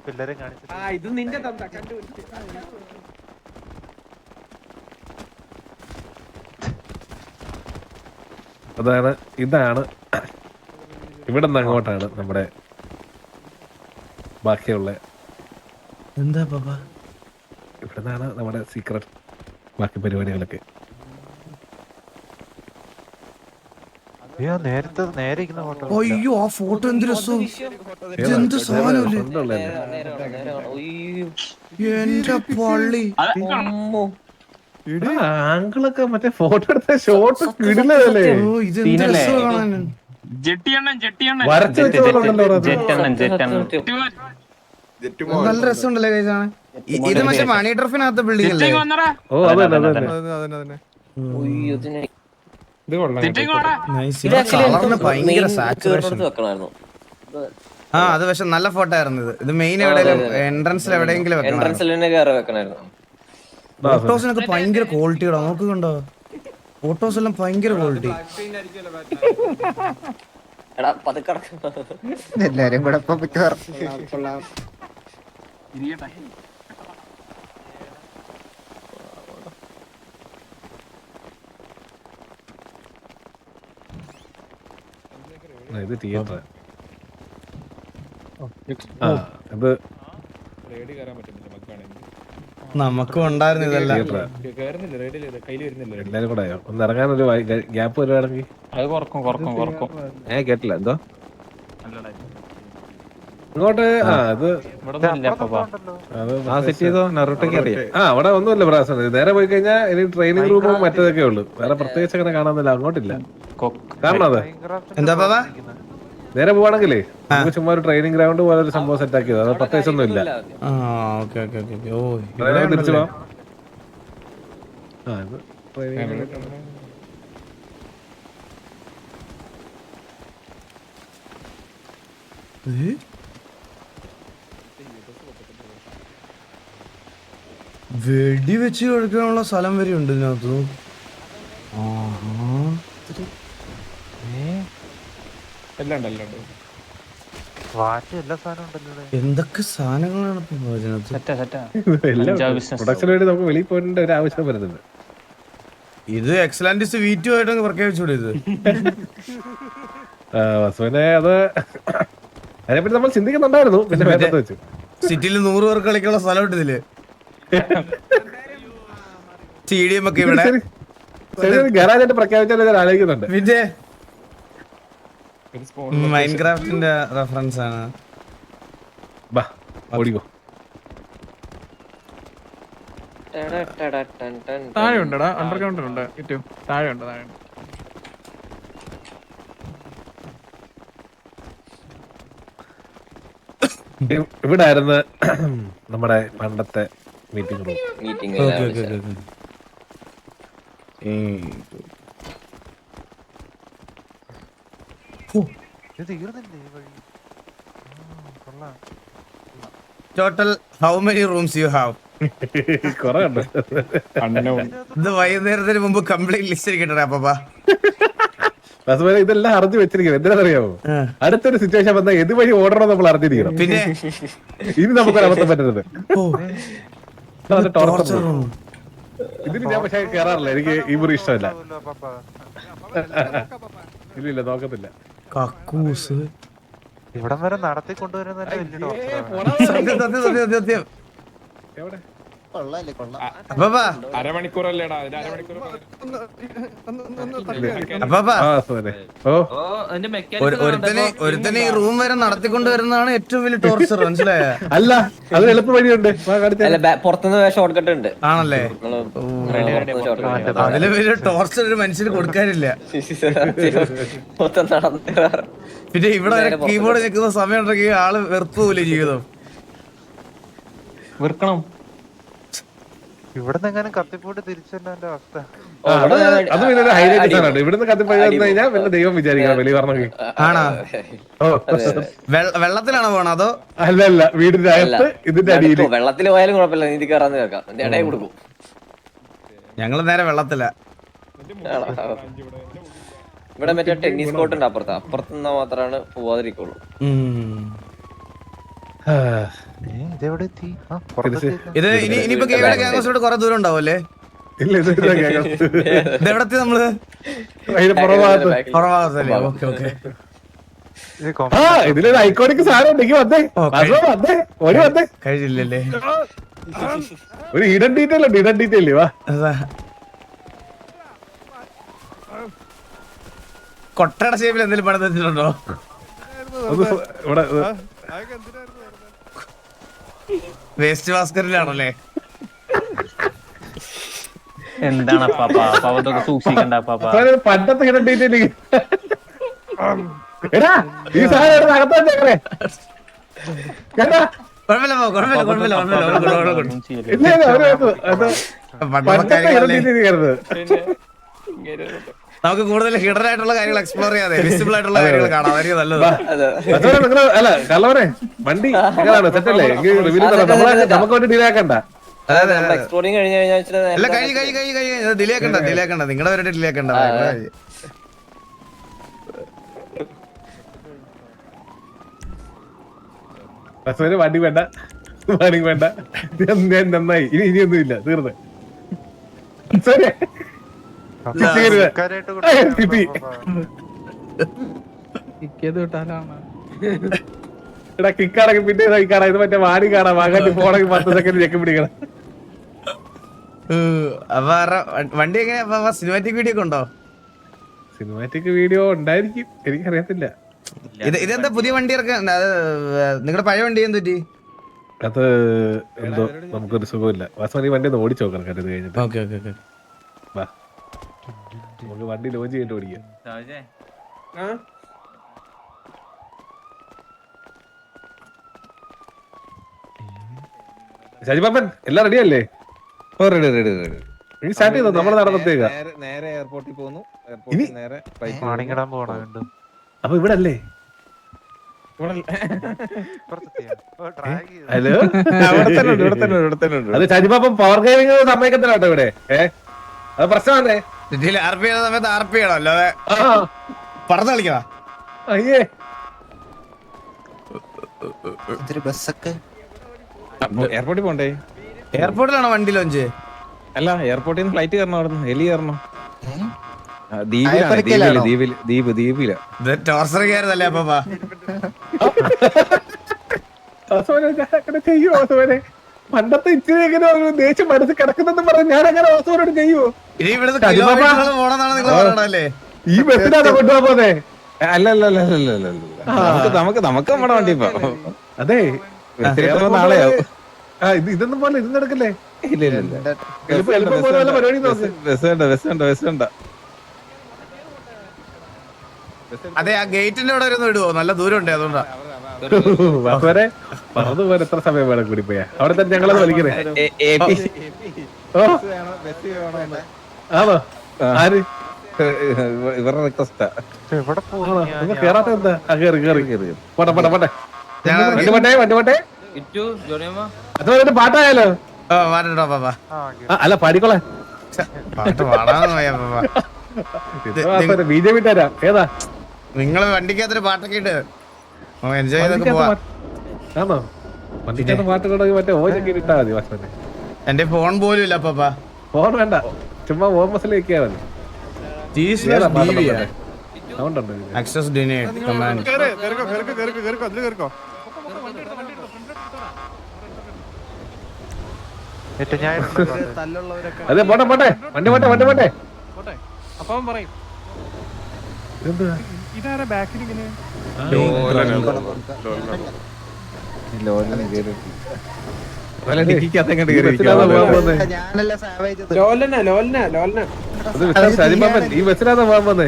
പിള്ളേരെ കാണിച്ചു. ഇത് നിന്റെ ഇതാണ് ഇവിടെ നിന്ന് അങ്ങോട്ടാണ് നമ്മുടെ ബാക്കിയുള്ള. എന്താ പാപ്പ? ഇവിടെ നിന്നാണ് നമ്മുടെ സീക്രട്ട് ബാക്കി പരിപാടികളൊക്കെ. നേരത്തെ നേരെ ഇരിക്കുന്ന ഫോട്ടോ അയ്യോ ആ ഫോട്ടോ എന്ത് രസം, ഇതെന്ത് സാധനമല്ലേ എന്റെ പള്ളി. ആങ്കിളൊക്കെ മറ്റേ ഫോട്ടോ എടുത്ത ഷോട്ട് കിടിലല്ലേ, ഓ ഇതെന്ത് രസം കാണാൻ. ജെട്ടിയണ്ണൻ വരച്ചു വെച്ചോണ്ടല്ലോ. നല്ല രസമുണ്ടല്ലേ കഴിച്ചാണ്. ഇത് മറ്റേ മണി ഡ്രഫിനകത്ത് ബിൽഡിംഗ് അല്ലേ? ഓ അതന്നെ അതന്നെ. നൈസ്. കളറിന് ഭയങ്കര സാച്ചുറേഷൻ. വെക്കണമായിരുന്നു ആ അത് പക്ഷെ നല്ല ഫോട്ടോ ആയിരുന്നു ഇത്. ഇത് മെയിൻ എവിടെയെങ്കിലും എൻട്രൻസിൽ എവിടെയെങ്കിലും വെക്കണം. എൻട്രൻസിൽ തന്നെ കയറി വെക്കണമായിരുന്നു. ഫോട്ടോസിനൊക്കെ ഭയങ്കര ക്വാളിറ്റിയുടെ നോക്കുന്നുണ്ടോ, ഫോട്ടോസ് എല്ലാം ഭയങ്കര ക്വാളിറ്റി. എടാ പതുക്കടക്കം എല്ലാരും കൂടെ ഇപ്പൊ മിക്കവാറും ഇത് തിയേറ്റർ. ഇത് നമുക്കും ഉണ്ടായിരുന്നു ഇതെല്ലാം. എല്ലാരും കൂടെ ഒന്ന് ഇറങ്ങാനൊരു ഗ്യാപ്പ് വരുവാണെങ്കിൽ അത് കുറക്കും കേട്ടില്ല എന്തോ ഇങ്ങോട്ട്. ആ അത് സെറ്റ് ചെയ്തോ നറുട്ടൊക്കെ അറിയാം. അവിടെ ഒന്നുമില്ല പ്രാസം. നേരെ പോയി കഴിഞ്ഞാൽ ഇനി ട്രെയിനിങ് റൂമും മറ്റേതൊക്കെ ഉള്ളു. വേറെ പ്രത്യേകിച്ച് അങ്ങനെ കാണാന്നില്ല. അങ്ങോട്ടില്ല. കാരണം അത് എന്താ പാപ്പാ നേരെ പോവാണെങ്കിലേ നമുക്ക് ചുമ്മാ ഒരു ട്രെയിനിങ് ഗ്രൗണ്ട് പോലെ ഒരു സംഭവം സെറ്റ് ആക്കിയത്. അത് പ്രത്യേകിച്ച് ഒന്നും ഇല്ല. ആ ഓക്കെ ഓക്കെ ഓക്കെ. ഓ തിരിച്ചു പോവാം. ആ ഇത് വെടി വെച്ച് കൊടുക്കാനുള്ള സ്ഥലം വരെ ഉണ്ട് ഇതിനകത്ത്. എല്ലാ സാധനവും ഉണ്ടല്ലോ. എന്തൊക്കെ സാധനങ്ങളാണ് ഇപ്പൊ ഇതിനകത്ത്. പ്രൊഡക്ഷന് വേണ്ടി നമുക്ക് വെളിയിൽ പോകേണ്ട ഒരു ആവശ്യം വരുന്നുണ്ട്. ഇത് എക്സലന്റിസ്റ്റ് V2 ആയിട്ട് പ്രഖ്യാപിച്ചൂടെ ഇത്? വസുവിനെ അത് അതിനെപ്പറ്റി നമ്മൾ ചിന്തിക്കുന്നുണ്ടായിരുന്നു. പിന്നെ വേണ്ടത് വെച്ചു സിറ്റിയിൽ 100 പേർക്ക് കളിക്കാനുള്ള സ്ഥലം ഉണ്ട് ഇതില്. TDM ഒക്കെ ഇവിടെ ഗരാജായിട്ട് പ്രഖ്യാപിച്ചാൽ ഞാൻ ആലോചിക്കുന്നുണ്ട്. പിന്നെ മൈൻക്രാഫ്റ്റിന്റെ റെഫറൻസ് ആണ്. ബാ ഓടിക്കോ. താഴെ ഉണ്ടടാ, അണ്ടർഗ്രൗണ്ട് ഉണ്ട് ഏറ്റവും താഴെ ഉണ്ട്. ഇവിടെ ആയിരുന്നു നമ്മുടെ പണ്ടത്തെ മീറ്റിംഗ് റൂം. മീറ്റിംഗ് ഇത് തീർന്നില്ലേ ഈ വഴി? കൊള്ളാം. Total how many rooms you have? കൊറേ ഉണ്ട്. ഇത് വൈകുന്നേരത്തിന് മുമ്പ് കംപ്ലീറ്റ് ലിസ്റ്റ് കിട്ടണേ പാപ്പാ. അതുപോലെ ഇതെല്ലാം അറിഞ്ഞു വെച്ചിരിക്കണം. എന്തിനാണെന്നറിയാമോ? അടുത്തൊരു സിറ്റുവേഷൻ വന്നാൽ ഏത് വഴി ഓടണം നമ്മൾ അറിഞ്ഞിരിക്കണം. പിന്നെ ഇനി നമുക്കൊരു അബദ്ധം പറ്റരുത്. ഇതിന് ഞാൻ പക്ഷേ കേറാറില്ല. എനിക്ക് ഈ മുറി ഇഷ്ടമല്ല. ഇല്ല നോക്കത്തില്ല. കക്കൂസ് ഇവിടം വരെ നടത്തി കൊണ്ടുവരുന്നല്ലേ വലിയ സത്യം. എവിടെ അപ്പാ അരമണിക്കൂറല്ലേടാ അപ്പാ ആ സോനെ. ഓ ഒരുത്തനെ ഈ റൂം വരെ നടത്തിക്കൊണ്ട് വരുന്നതാണ് ഏറ്റവും വലിയ ടോർച്ചർ. മനസ്സിലായ? അല്ല അതിന് എളുപ്പ വഴിയുണ്ട്. പുറത്തുനിന്ന് ഷോർട്ട് കട്ട് ഉണ്ട്. ആണല്ലേ? അതില് വലിയ ടോർച്ചർ ഒരു മനുഷ്യന് കൊടുക്കാനില്ല. പിന്നെ ഇവിടെ കീബോർഡ് നിൽക്കുന്ന സമയം ഉണ്ടെങ്കിൽ ആള് വെറുപ്പ് പോലെ ജീവിതം. വെറുക്കണം. ഇവിടുന്ന് എങ്ങനെ കത്തിപ്പോട്ട് തിരിച്ചല്ല എന്റെ അവസ്ഥ. അത് പിന്നെ ഒരു ഹൈലൈറ്റ് ആണ്. ഇവിടുന്ന് കത്തിപ്പോയി വന്നു കഴിഞ്ഞാൽ പിന്നെ ദൈവം വിചാരിക്കണം വെളി പറഞ്ഞെങ്കിൽ. ആണോ? ഓ വെള്ളത്തിലാണോ പോണോ അതോ? അല്ല വീടിന്റെ അകത്ത് ഇതിന്റെ അടിയിൽ. വെള്ളത്തിൽ പോയാലും കുഴപ്പമില്ല, നീതി കയറാന്ന് കേൾക്കാം. ഇടയിൽ കൊടുക്കും. ഞങ്ങള് നേരെ വെള്ളത്തില. ഇവിടെ മറ്റേ ടെന്നീസ് കോർട്ട് ഉണ്ട് അപ്പുറത്ത്. അപ്പുറത്ത് നിന്നാ മാത്രമാണ് പോവാതിരിക്കുള്ളൂ. ഇതെവിടെ എത്തി? ഇത് ഇനിയിപ്പോ കേവലോട് കൊറേ ദൂരം ഉണ്ടാവല്ലേ? ഇല്ല ഇതെവിടത്തി നമ്മള് അതിന്റെ പുറഭാഗത്ത്. പുറഭാഗത്തല്ലേ? Okay okay. ഇതിലൊരു ഐക്കോണിക് സാധനം ഉണ്ടെങ്കിൽ വന്നേ. വന്നേ ഒരു വന്നേ. കഴിച്ചില്ലല്ലേ? ഒരു ഹിഡൻ ഡീറ്റെയിൽ ഉണ്ട്. ഹിഡൻ ഡീറ്റെയിൽ വാ. കൊട്ടയുടെ ഷേപ്പിൽ എന്തെങ്കിലും പണിത് വെച്ചിട്ടുണ്ടോ? ഇവിടെ വേസ്റ്റ് ബാസ്കറ്റിലാണല്ലേ? എന്താണ് അതൊക്കെ സൂക്ഷിക്കണ്ട അപ്പാപ്പ. പണ്ടത്തെ ഡീറ്റെയിലിംഗ് എടാ ഈ സാധനം അകത്ത് വെച്ചേക്കണേ. കുഴപ്പമില്ല പോ, കുഴപ്പമില്ല കുഴപ്പമില്ല കുഴപ്പമില്ല. ഇല്ല പണ്ടത്തെ ഡീറ്റെയിലിംഗ് ആയിരുന്നു. നമുക്ക് കൂടുതൽ ഹിഡൻ ആയിട്ടുള്ള കാര്യങ്ങൾ എക്സ്പ്ലോർ ചെയ്യാതെ വിസിബിൾ ആയിട്ടുള്ള കാര്യങ്ങൾ കാണാം. അതായിരിക്കും നല്ലത്. അല്ല കള്ളവരെ വണ്ടി നിങ്ങളാണ് സെറ്റല്ലേ? നമുക്ക് വേണ്ടി ഡിലേ ആക്കണ്ട. എക്സ്പ്ലോറിങ് കഴിഞ്ഞ് അല്ല കഴിഞ്ഞ് ഡിലേ ആക്കണ്ട നിങ്ങളുടെ വരെ ഡിലേ ആക്കണ്ട. വണ്ടി വേണ്ട വേണ്ട ഞാൻ നന്നായി. ഇനിയൊന്നും ഇല്ല, തീർന്ന്. എടാ കിക്കാണെങ്കിൽ പിന്നെ കഴിക്കാറാ. ഇത് മറ്റേ വാടി കാണാം. വാങ്ങാൻ പോണെങ്കിൽ 10 സെക്കൻഡ് ചെക്ക് പിടിക്കണം. അപ്പൊ വണ്ടി എങ്ങനെയാ? സിനിമാറ്റിക് വീഡിയോ ഒക്കെ ഉണ്ടോ? സിനിമാറ്റിക് വീഡിയോ ഉണ്ടായിരിക്കും, എനിക്കറിയത്തില്ല. ഇതെന്താ പുതിയ വണ്ടി ഇറക്കാൻ? നിങ്ങളുടെ പഴയ വണ്ടി എന്ത് പറ്റി? അത് എന്തോ നമുക്കൊരു സുഖമില്ല. വാസവൻ ഈ വണ്ടി ഒന്ന് ഓടിച്ചു നോക്കണം ഇത് കഴിഞ്ഞിട്ട്. വാ നമുക്ക് വണ്ടി ലോഞ്ച് ചെയ്തിട്ട് ഓടിക്കാം. ഷാജിബാബൻ എല്ലാം റെഡി അല്ലേ? സ്റ്റാർട്ട് ചെയ്തോ? നമ്മൾ നടന്നത്തേക്ക് നേരെ എയർപോർട്ടിൽ പോകുന്നു. ഇനി നേരെ മാണിക്കിടാൻ പോണുണ്ട്. അപ്പൊ ഇവിടെ അല്ലേ? ഹലോ, അത് ഷാജിബാബൻ പവർ ഗെയിമിംഗ് സമ്മതിക്കത്തില്ല കേട്ടോ ഇവിടെ. അത് പ്രശ്നമാണേ. ആർപി ചെയ്യുന്ന സമയത്ത് ആർപി ചെയ്യണം, അല്ലാതെ പറന്ന് കളിക്കണ. അയ്യേ ബസ്സൊക്കെ എയർപോർട്ടിൽ പോണ്ടേ? എയർപോർട്ടിലാണോ വണ്ടി ലോഞ്ച്? അല്ല, എയർപോർട്ടിൽ നിന്ന് ഫ്ലൈറ്റ് കയറണം. അവിടെ നിന്ന് ഹെലി കയറണം. ദ്വീപില ടോർച്ചർ കയറുന്നല്ലേ അപ്പൊ? ചെയ്യോ വാസവനെ? പണ്ടത്തെ ഇച്ചിരി എങ്ങനെ ഒരു ദേഷ്യം മനസ്സിൽ കിടക്കുന്നെന്ന് പറഞ്ഞ് ഞാൻ അങ്ങനെ വാസവനോട് ചെയ്യുവോ? ഇനി ഇവിടുന്ന് കിലോമീറ്ററുകൾ പോണെന്നാണ് നിങ്ങൾ പറയണല്ലേ? ഈ ബസ്സിനാണ് കൊണ്ടുപോകാൻ പോന്നെ? അല്ല നമുക്ക് നമ്മുടെ വണ്ടി ഇപ്പൊ. അതെ, നാളെയാവും. ഇതൊന്നും പോലെ ഇതൊന്നും നടക്കല്ലേ? ഇല്ല എളുപ്പം പോലെ വല്ല പരിപാടി നോക്ക്. ബസ് വേണ്ട. അതെ, ആ ഗേറ്റിന്റെ അവിടെ ഒന്ന് ഇടുവോ? നല്ല ദൂരം ഉണ്ട്, അതുകൊണ്ടാ. വാസവനെ പറന്നു പോകാൻ എത്ര സമയം വേണം കൂടി പോയാ? അവിടെ തന്നെ ഞങ്ങളത് വലിക്കണേ. ആണോ? ആര് ഇവരുടെ റിക്വസ്റ്റാ. കേറാത്ത എന്താ? കേറി പോട്ടെ പോട്ടെ. വണ്ടി പോട്ടെ. അത് പാട്ടായാലോ? മാറ്റോ പാപ്പ, അല്ല പാടിക്കോളെ. പാട്ട് പാടാന്ന് പോയാ പാപ്പ. BJP തരാം. ഏതാ നിങ്ങള് വണ്ടിക്കകത്തൊരു പാട്ടൊക്കെ ഇട്ട് എൻജോയ് ചെയ്തൊക്കെ പോവാ. ആണോ? വണ്ടിക്കകത്ത് പാട്ട് കൊണ്ടെങ്കിൽ മറ്റേ ഓജൊക്കെ ഇട്ടാ മതി വാസവനെ. എന്റെ ഫോൺ പോലും ഇല്ല പാപ്പ. ഫോൺ വേണ്ട, ചുമ്മാ ഓമസിൽ വെക്കാ മതി. Access denied command. അതെ പോട്ടെ വണ്ടി പോട്ടെ. അപ്പം പറയും ഇതാരാ ബാക്കിലിങ്ങനെ? ഈ ബസ്സിലാണോ പോകാൻ പോന്നെ?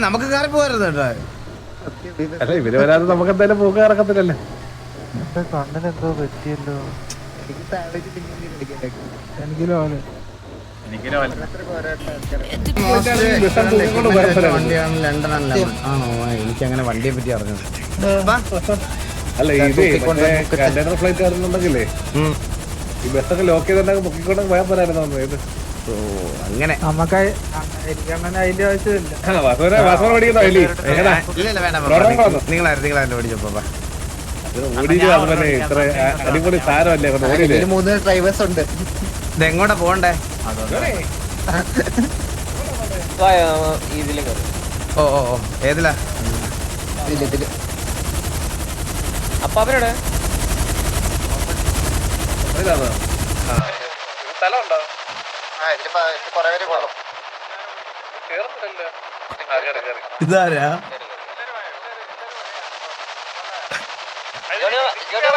നമുക്ക് കയറി പോകരുത് കേട്ടോ. അല്ല ഇവര് വരാതെ നമുക്ക് എന്തായാലും പോകാൻ ഇറക്കത്തില്ലല്ലേ? കണ്ണിനെന്തോ പറ്റിയല്ലോ. വണ്ടിയാണ് ലണ്ടൻ ആണോ? എനിക്ക് അങ്ങനെ വണ്ടിയെ പറ്റി അറിഞ്ഞത്. അല്ല ഇത് കണ്ടെയ്നർ ഫ്ലൈറ്റ് ആയിരുന്നുണ്ടെങ്കിലേ ഈ ബസ്സൊക്കെ ലോക്ക് ചെയ്തിട്ടുണ്ടെങ്കിൽ പൊക്കിക്കൊണ്ട് പോയാൽ പോരായിരുന്നു. ഇത് അങ്ങനെ നമുക്ക് അതിന്റെ ആവശ്യമില്ല. വാസവ പഠിക്കുന്നോ? നിങ്ങളായിരുന്നു പഠിച്ചപ്പോ ഇത്ര അടിപൊളി സാരമല്ലേ ഓടിയില്ലേ? 3 ഡ്രൈവേഴ്സ് ഉണ്ട്. ഇതെങ്ങോട്ടാ പോണ്ടേ? ഇതിലും ഓ ഏതിലാ? അപ്പൊ അവരുടെ സ്ഥലമുണ്ടോ? കൊറേ പേര് കൊള്ളും. കേറുന്നില്ലല്ലോ. ഇതാരാ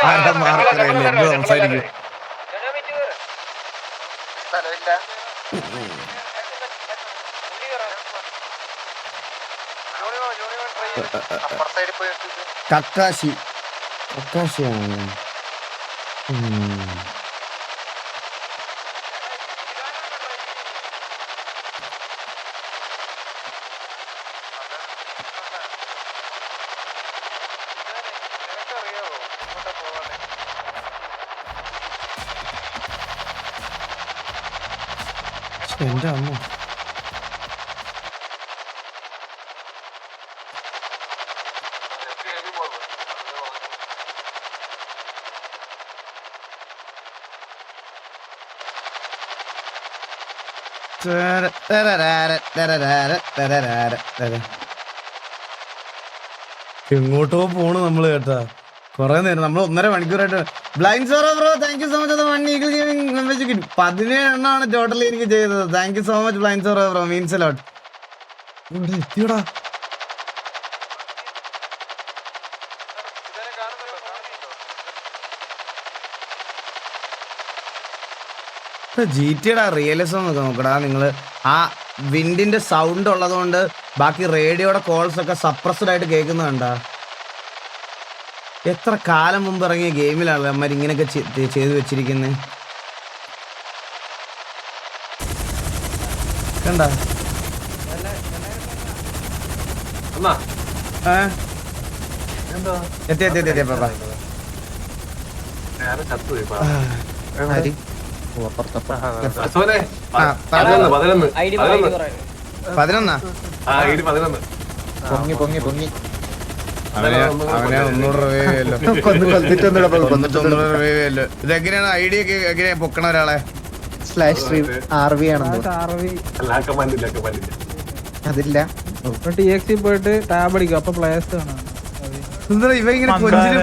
ആരുടെ മാർക്കറിയില്ല എന്തോ സംസാരിക്കും. കക്കാശിയാണ്. എന്റെ അമ്മ എങ്ങോട്ടോ പോണു നമ്മള് കേട്ടാ. കൊറേ നേരം നമ്മൾ 1.5 മണിക്കൂറായിട്ട് blind sorrow bro thank you so much. അത് 1 ഈഗിൾ ഗെയിമിംഗ് മെമ്പർഷിപ്പ് 17 എണ്ണമാണ് ടോട്ടലി എനിക്ക് ചെയ്തത്. Thank you so much blind sorrow bro, means a lot. ഇവിടെ എത്തിയോടാ. GTA റിയലിസം നോക്കടാ നിങ്ങള്. ആ വിൻഡിന്റെ സൗണ്ട് ഉള്ളത് കൊണ്ട് ബാക്കി റേഡിയോയുടെ കോൾസ് ഒക്കെ സപ്രസ്ഡ് ആയിട്ട് കേൾക്കുന്നുണ്ടാ. എത്ര കാലം മുമ്പ് ഇറങ്ങിയ ഗെയിമിലാണ് അമ്മ ഇങ്ങനെയൊക്കെ ചെയ്തു വെച്ചിരിക്കുന്നത്. കണ്ട എത്തി എത്തി എത്തി പാപ്പ. ഐഡി 11 പൊങ്ങി പൊങ്ങി പൊങ്ങി അവനെ 100 രൂപയല്ലോ. ഇതെങ്ങനെയാണ് ഐഡിയ ഒക്കെ എങ്ങനെയാ പൊക്കണ ഒരാളെ? /RV ആണെന്ന് അതില്ല. TXT പോയിട്ട് ടാബ് അടിക്കും, അപ്പൊ പ്ലേയേഴ്സ് കാണാം. ഇവ ഇങ്ങനെ കൊഞ്ചിലും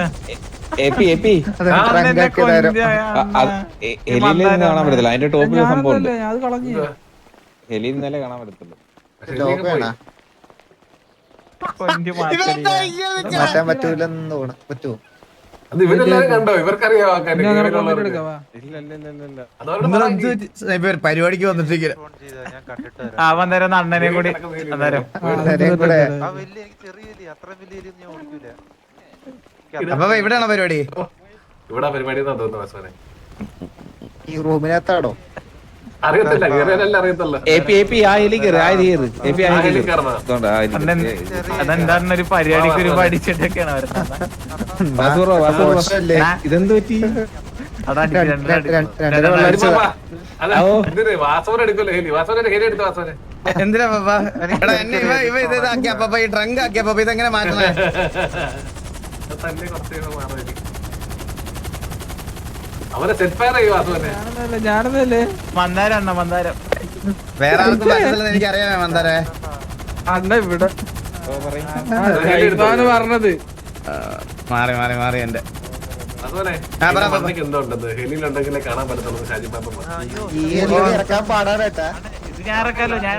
കാണാൻ പറ്റത്തില്ല. അതിന്റെ ടോപ്പിൽ സംഭവം ഉണ്ട്. അത് കളഞ്ഞു. ഹെലിയിൽ നിന്നല്ലേ കാണാൻ പറ്റത്തുള്ളൂ. മാറ്റാൻ പറ്റൂലെന്ന് തോന്നുന്നു. പറ്റുമോ? അത് ഇവരെല്ലാരും കണ്ടോ? ഇവർക്കറിയാം പരിപാടിക്ക് വന്നിട്ടിരിക്കുക. അവൻ തരുന്ന അണ്ണനെയും കൂടി അന്നേരം അപ്പൊ ഇവിടെയാണോ പരിപാടി? ഇവിടെ പരിപാടി ഈ റൂമിനകത്താണോ? അറിയത്തില്ല, അറിയത്തില്ല. അതെന്താന്നൊരു പരിപാടിക്ക് ഒരു പഠിച്ചിട്ടൊക്കെയാണ് വരുന്നത്. ഇതെന്ത് പറ്റി? എന്തിനാ പാപ്പ? എടാ എന്നെ ഇവ ഇതാക്കിയ പാപ്പ, ഈ ട്രങ്ക് ആക്കിയ പാപ്പ, ഇതെങ്ങനെ മാറ്റണേ? അവരെ സെറ്റ് ഫയർ ചെയ്യുവാ. ഞാനതല്ലേ മന്ദാരം മന്ദാരം വേറെ ആർക്കും മനസ്സിലെന്ന് എനിക്കറിയാമേ മന്ദാരേ. അണ്ണ ഇവിടെ പറഞ്ഞത് മാറി മാറി മാറി എന്റെ എന്തുണ്ടെന്ന് ഹെലിയിലുണ്ടെങ്കിലേ കാണാൻ പറ്റത്തുള്ളൂ. ഷാജി പാപ്പ ഈ ഇറക്കാൻ പാടാണേട്ടാ. ഞാൻ ഇറക്കാലോ, ഞാൻ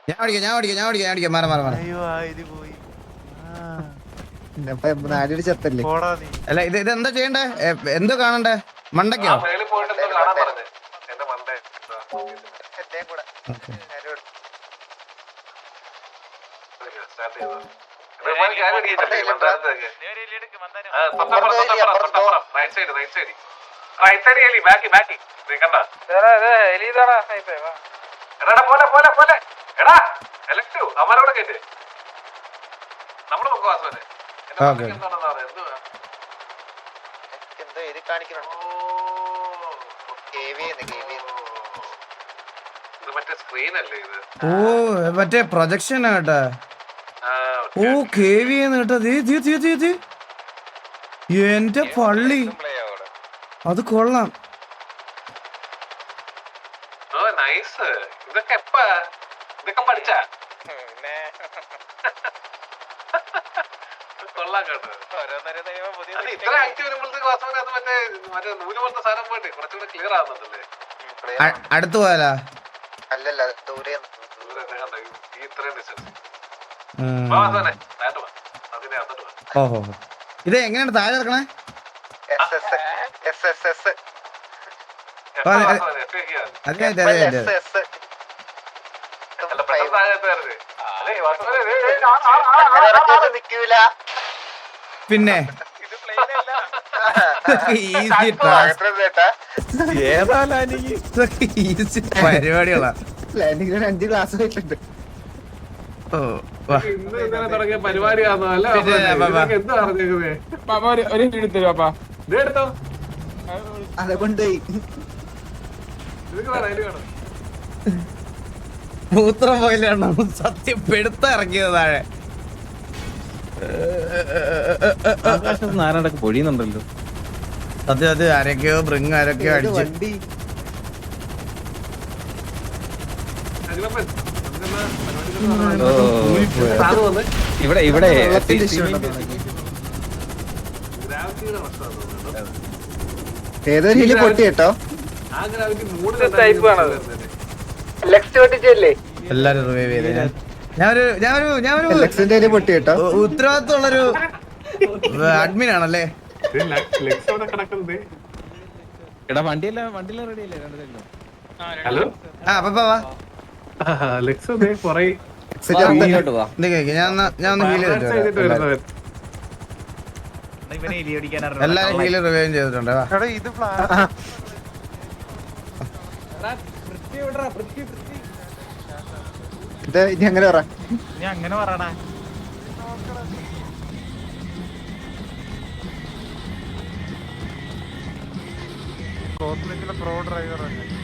ഞാൻ ഓടിക്കാം മാറി മാറി മാറി. നാലൊരു ചെത്തല്ലേ. അല്ല ഇത് എന്താ ചെയ്യണ്ടേ? എന്തോ കാണണ്ടേ? മണ്ടയ്ക്കോ? അവരോടെ കേട്ട് നമ്മള് ഓക്കെ ഓ മറ്റേ പ്രൊജക്ഷൻ കേട്ടാ. ഓ KV കേട്ടാ. എന്റെ പള്ളി, അത് കൊള്ളാം. ഇതൊക്കെ ഇതൊക്കെ പഠിച്ച കൊള്ളാം കേട്ടോ. ഇത്ര ആക്ട് വരുമ്പോഴത്തേക്ക് വാസ്തവം അത് മറ്റേ നൂല് പോലത്തെ സാധനം പോയിട്ട് കുറച്ചുകൂടെ ക്ലിയർ ആവുന്നുണ്ടല്ലേ? അടുത്ത് പോയാലാ? അല്ലല്ല ദൂരെ ഓഹോ ഇത് എങ്ങനെയാണ് താഴെ ഇറക്കണേ? അതെ അതെ അതെ അതെ പിന്നെ ഈസി ഈസി പരിപാടികളാ. ലാൻഡിങ്ങിന് 5 ക്ലാസ് വെച്ചിട്ടുണ്ട്. ഓ വാ. ഇന്ന് ഇന്നലെ തുടങ്ങിയ പരിപാടിയാണോ അല്ല പിന്നെ, ഇതൊക്കെ എന്താ പറഞ്ഞേക്കുന്നേ? പാപ്പ ഒരു എടുത്തു പാപ്പാ. ഇത് എടുത്തോ, അതെ കൊണ്ടുപോയി. ഇത് വേണം, ഇത് വേണം. മൂത്രം പോയില്ലാണ് സത്യം പെടുത്ത ഇറക്കിയത് താഴെ. ആരാണ്ടൊക്കെ പൊഴിയുന്നുണ്ടല്ലോ. സത്യം അത് ആരൊക്കെയോ ബ്രിങ് ആരൊക്കെയോ ഇത് അടിച്ച്. വണ്ടി അഖിലപ്പൻ, നമുക്കെന്നാ ഓ, ഇവിടെ ഇവിടെ വെള്ളത്തിന്റെ issue ഉണ്ടെന്ന് തോന്നുന്നു. ഗ്രാവിറ്റിയുടെ പ്രശ്നമാണ് തോന്നുന്നു. ഏതൊരു ഹില് പൊട്ടി കേട്ടോ. ആ ഗ്രാവിറ്റി മൂന്ന് എല്ലാരും റിവൈവ് ചെയ്ത് ഞാനൊരു ലക്സിന്റെ ഹില് പൊട്ടി കേട്ടോ. ഉത്തരവാദിത്തമുള്ളൊരു അഡ്മിൻ ആണല്ലേ. ലെക്സ് അവിടെ കിടക്കുന്നത്. എടാ വണ്ടിയെല്ലാം റെഡി അല്ലേ? ഹലോ, ആ പപ്പ വാ. ലെക്സ് ഒന്നേ കൊറേ ഇങ്ങോട്ട് വാ. ഞാൻ ഒന്ന് ഹീൽ ചെയ്തിട്ട് വരാം. വരുന്നവൻ. ഇവനെ എലി ഓടിക്കാൻ എല്ലാരും ഹീൽ റിവൈവ് ചെയ്തിട്ടുണ്ട്. വാ. ഇത് ഇനി അങ്ങനെ പറ. ഞാൻ അങ്ങനെ പറയണ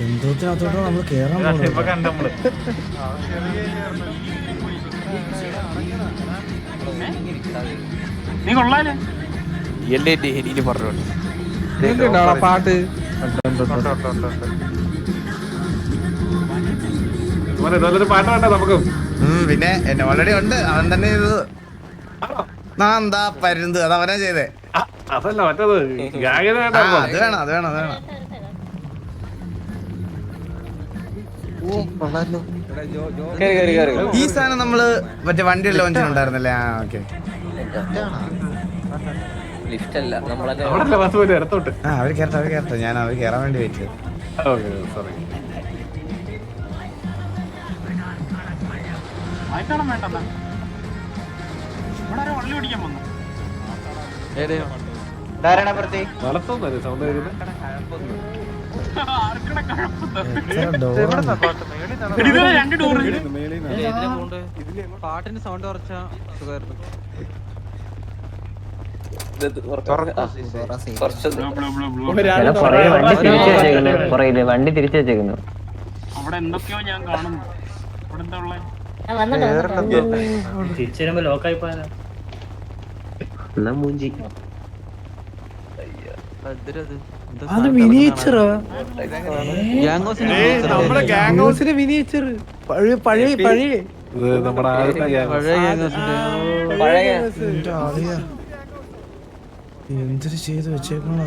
എന്തോത്തിനകത്തോട്ടോ നമ്മള് കേറാൻ ഇപ്പൊ കണ്ട നമ്മള് നീ കൊള്ളാലേ? എന്റെ ഹെരിയില് പറഞ്ഞു. കേട്ടിട്ടുണ്ടോടാ പാട്ട്? മോനെ, നല്ലൊരു പാട്ട് വേണ്ട നമുക്ക്. പിന്നെ എന്നെ ഓൾറെഡി ഉണ്ട്. അവൻ തന്നെ ചെയ്തത്. എന്താ പരുന്ത് അത് അവനാ ചെയ്തേ. അതല്ല മറ്റത് ഗായകന ആ, വേണ്ട. അത് വേണം അത് വേണം അത് വേണം. കേറി കേറി കേറി. ഈ സാധനം നമ്മള് മറ്റേ വണ്ടി ലോഞ്ചിനുണ്ടായിരുന്നല്ലേ? ആ ഓക്കെ. ലിഫ്റ്റ് അല്ല നമ്മളെ അവിടെ ബസ് പോയിട്ട് ഇടത്തോട്ട്. ആ അവര് കേറട്ടെ ഞാൻ അവര് കേറാൻ വേണ്ടി വെച്ചത്. Okay, sorry. ആയിട്ടാണ് വേണ്ടല്ല. ഇവിടെ ആരോ വള്ളി ഓടിക്കാൻ വന്നു. വളർത്തൊന്നല്ലേ സൗണ്ട് വരുന്നത്? ആർക്കടെ കഴപ്പുന്നത്? എത്ര ഡോറാണ്? ഇതിലെ 2 ഡോറ്. പാട്ടിന് സൗണ്ട് കുറച്ചാ സുഖമായിരുന്നു. കുറച്ച് വണ്ടി തിരിച്ചു വെച്ചേക്കുന്നു. അവിടെ എന്തൊക്കെയോ ഞാൻ കാണുന്നു. അവിടെ എന്താ ഉള്ളേ? തിരിച്ചു വരുമ്പോ ലോക്കായി പോയാലോ? മൂഞ്ചി അത് മിനിയേച്ചറാ. ഗാംഗോസിന്റെ മിനിയേച്ചർ. പഴയ ഇത് നമ്മുടെ ആദ്യത്തെ gang. പഴയ എന്റെ ആളിയാ. എന്തൊരു ചെയ്ത് വെച്ചേക്കണോ?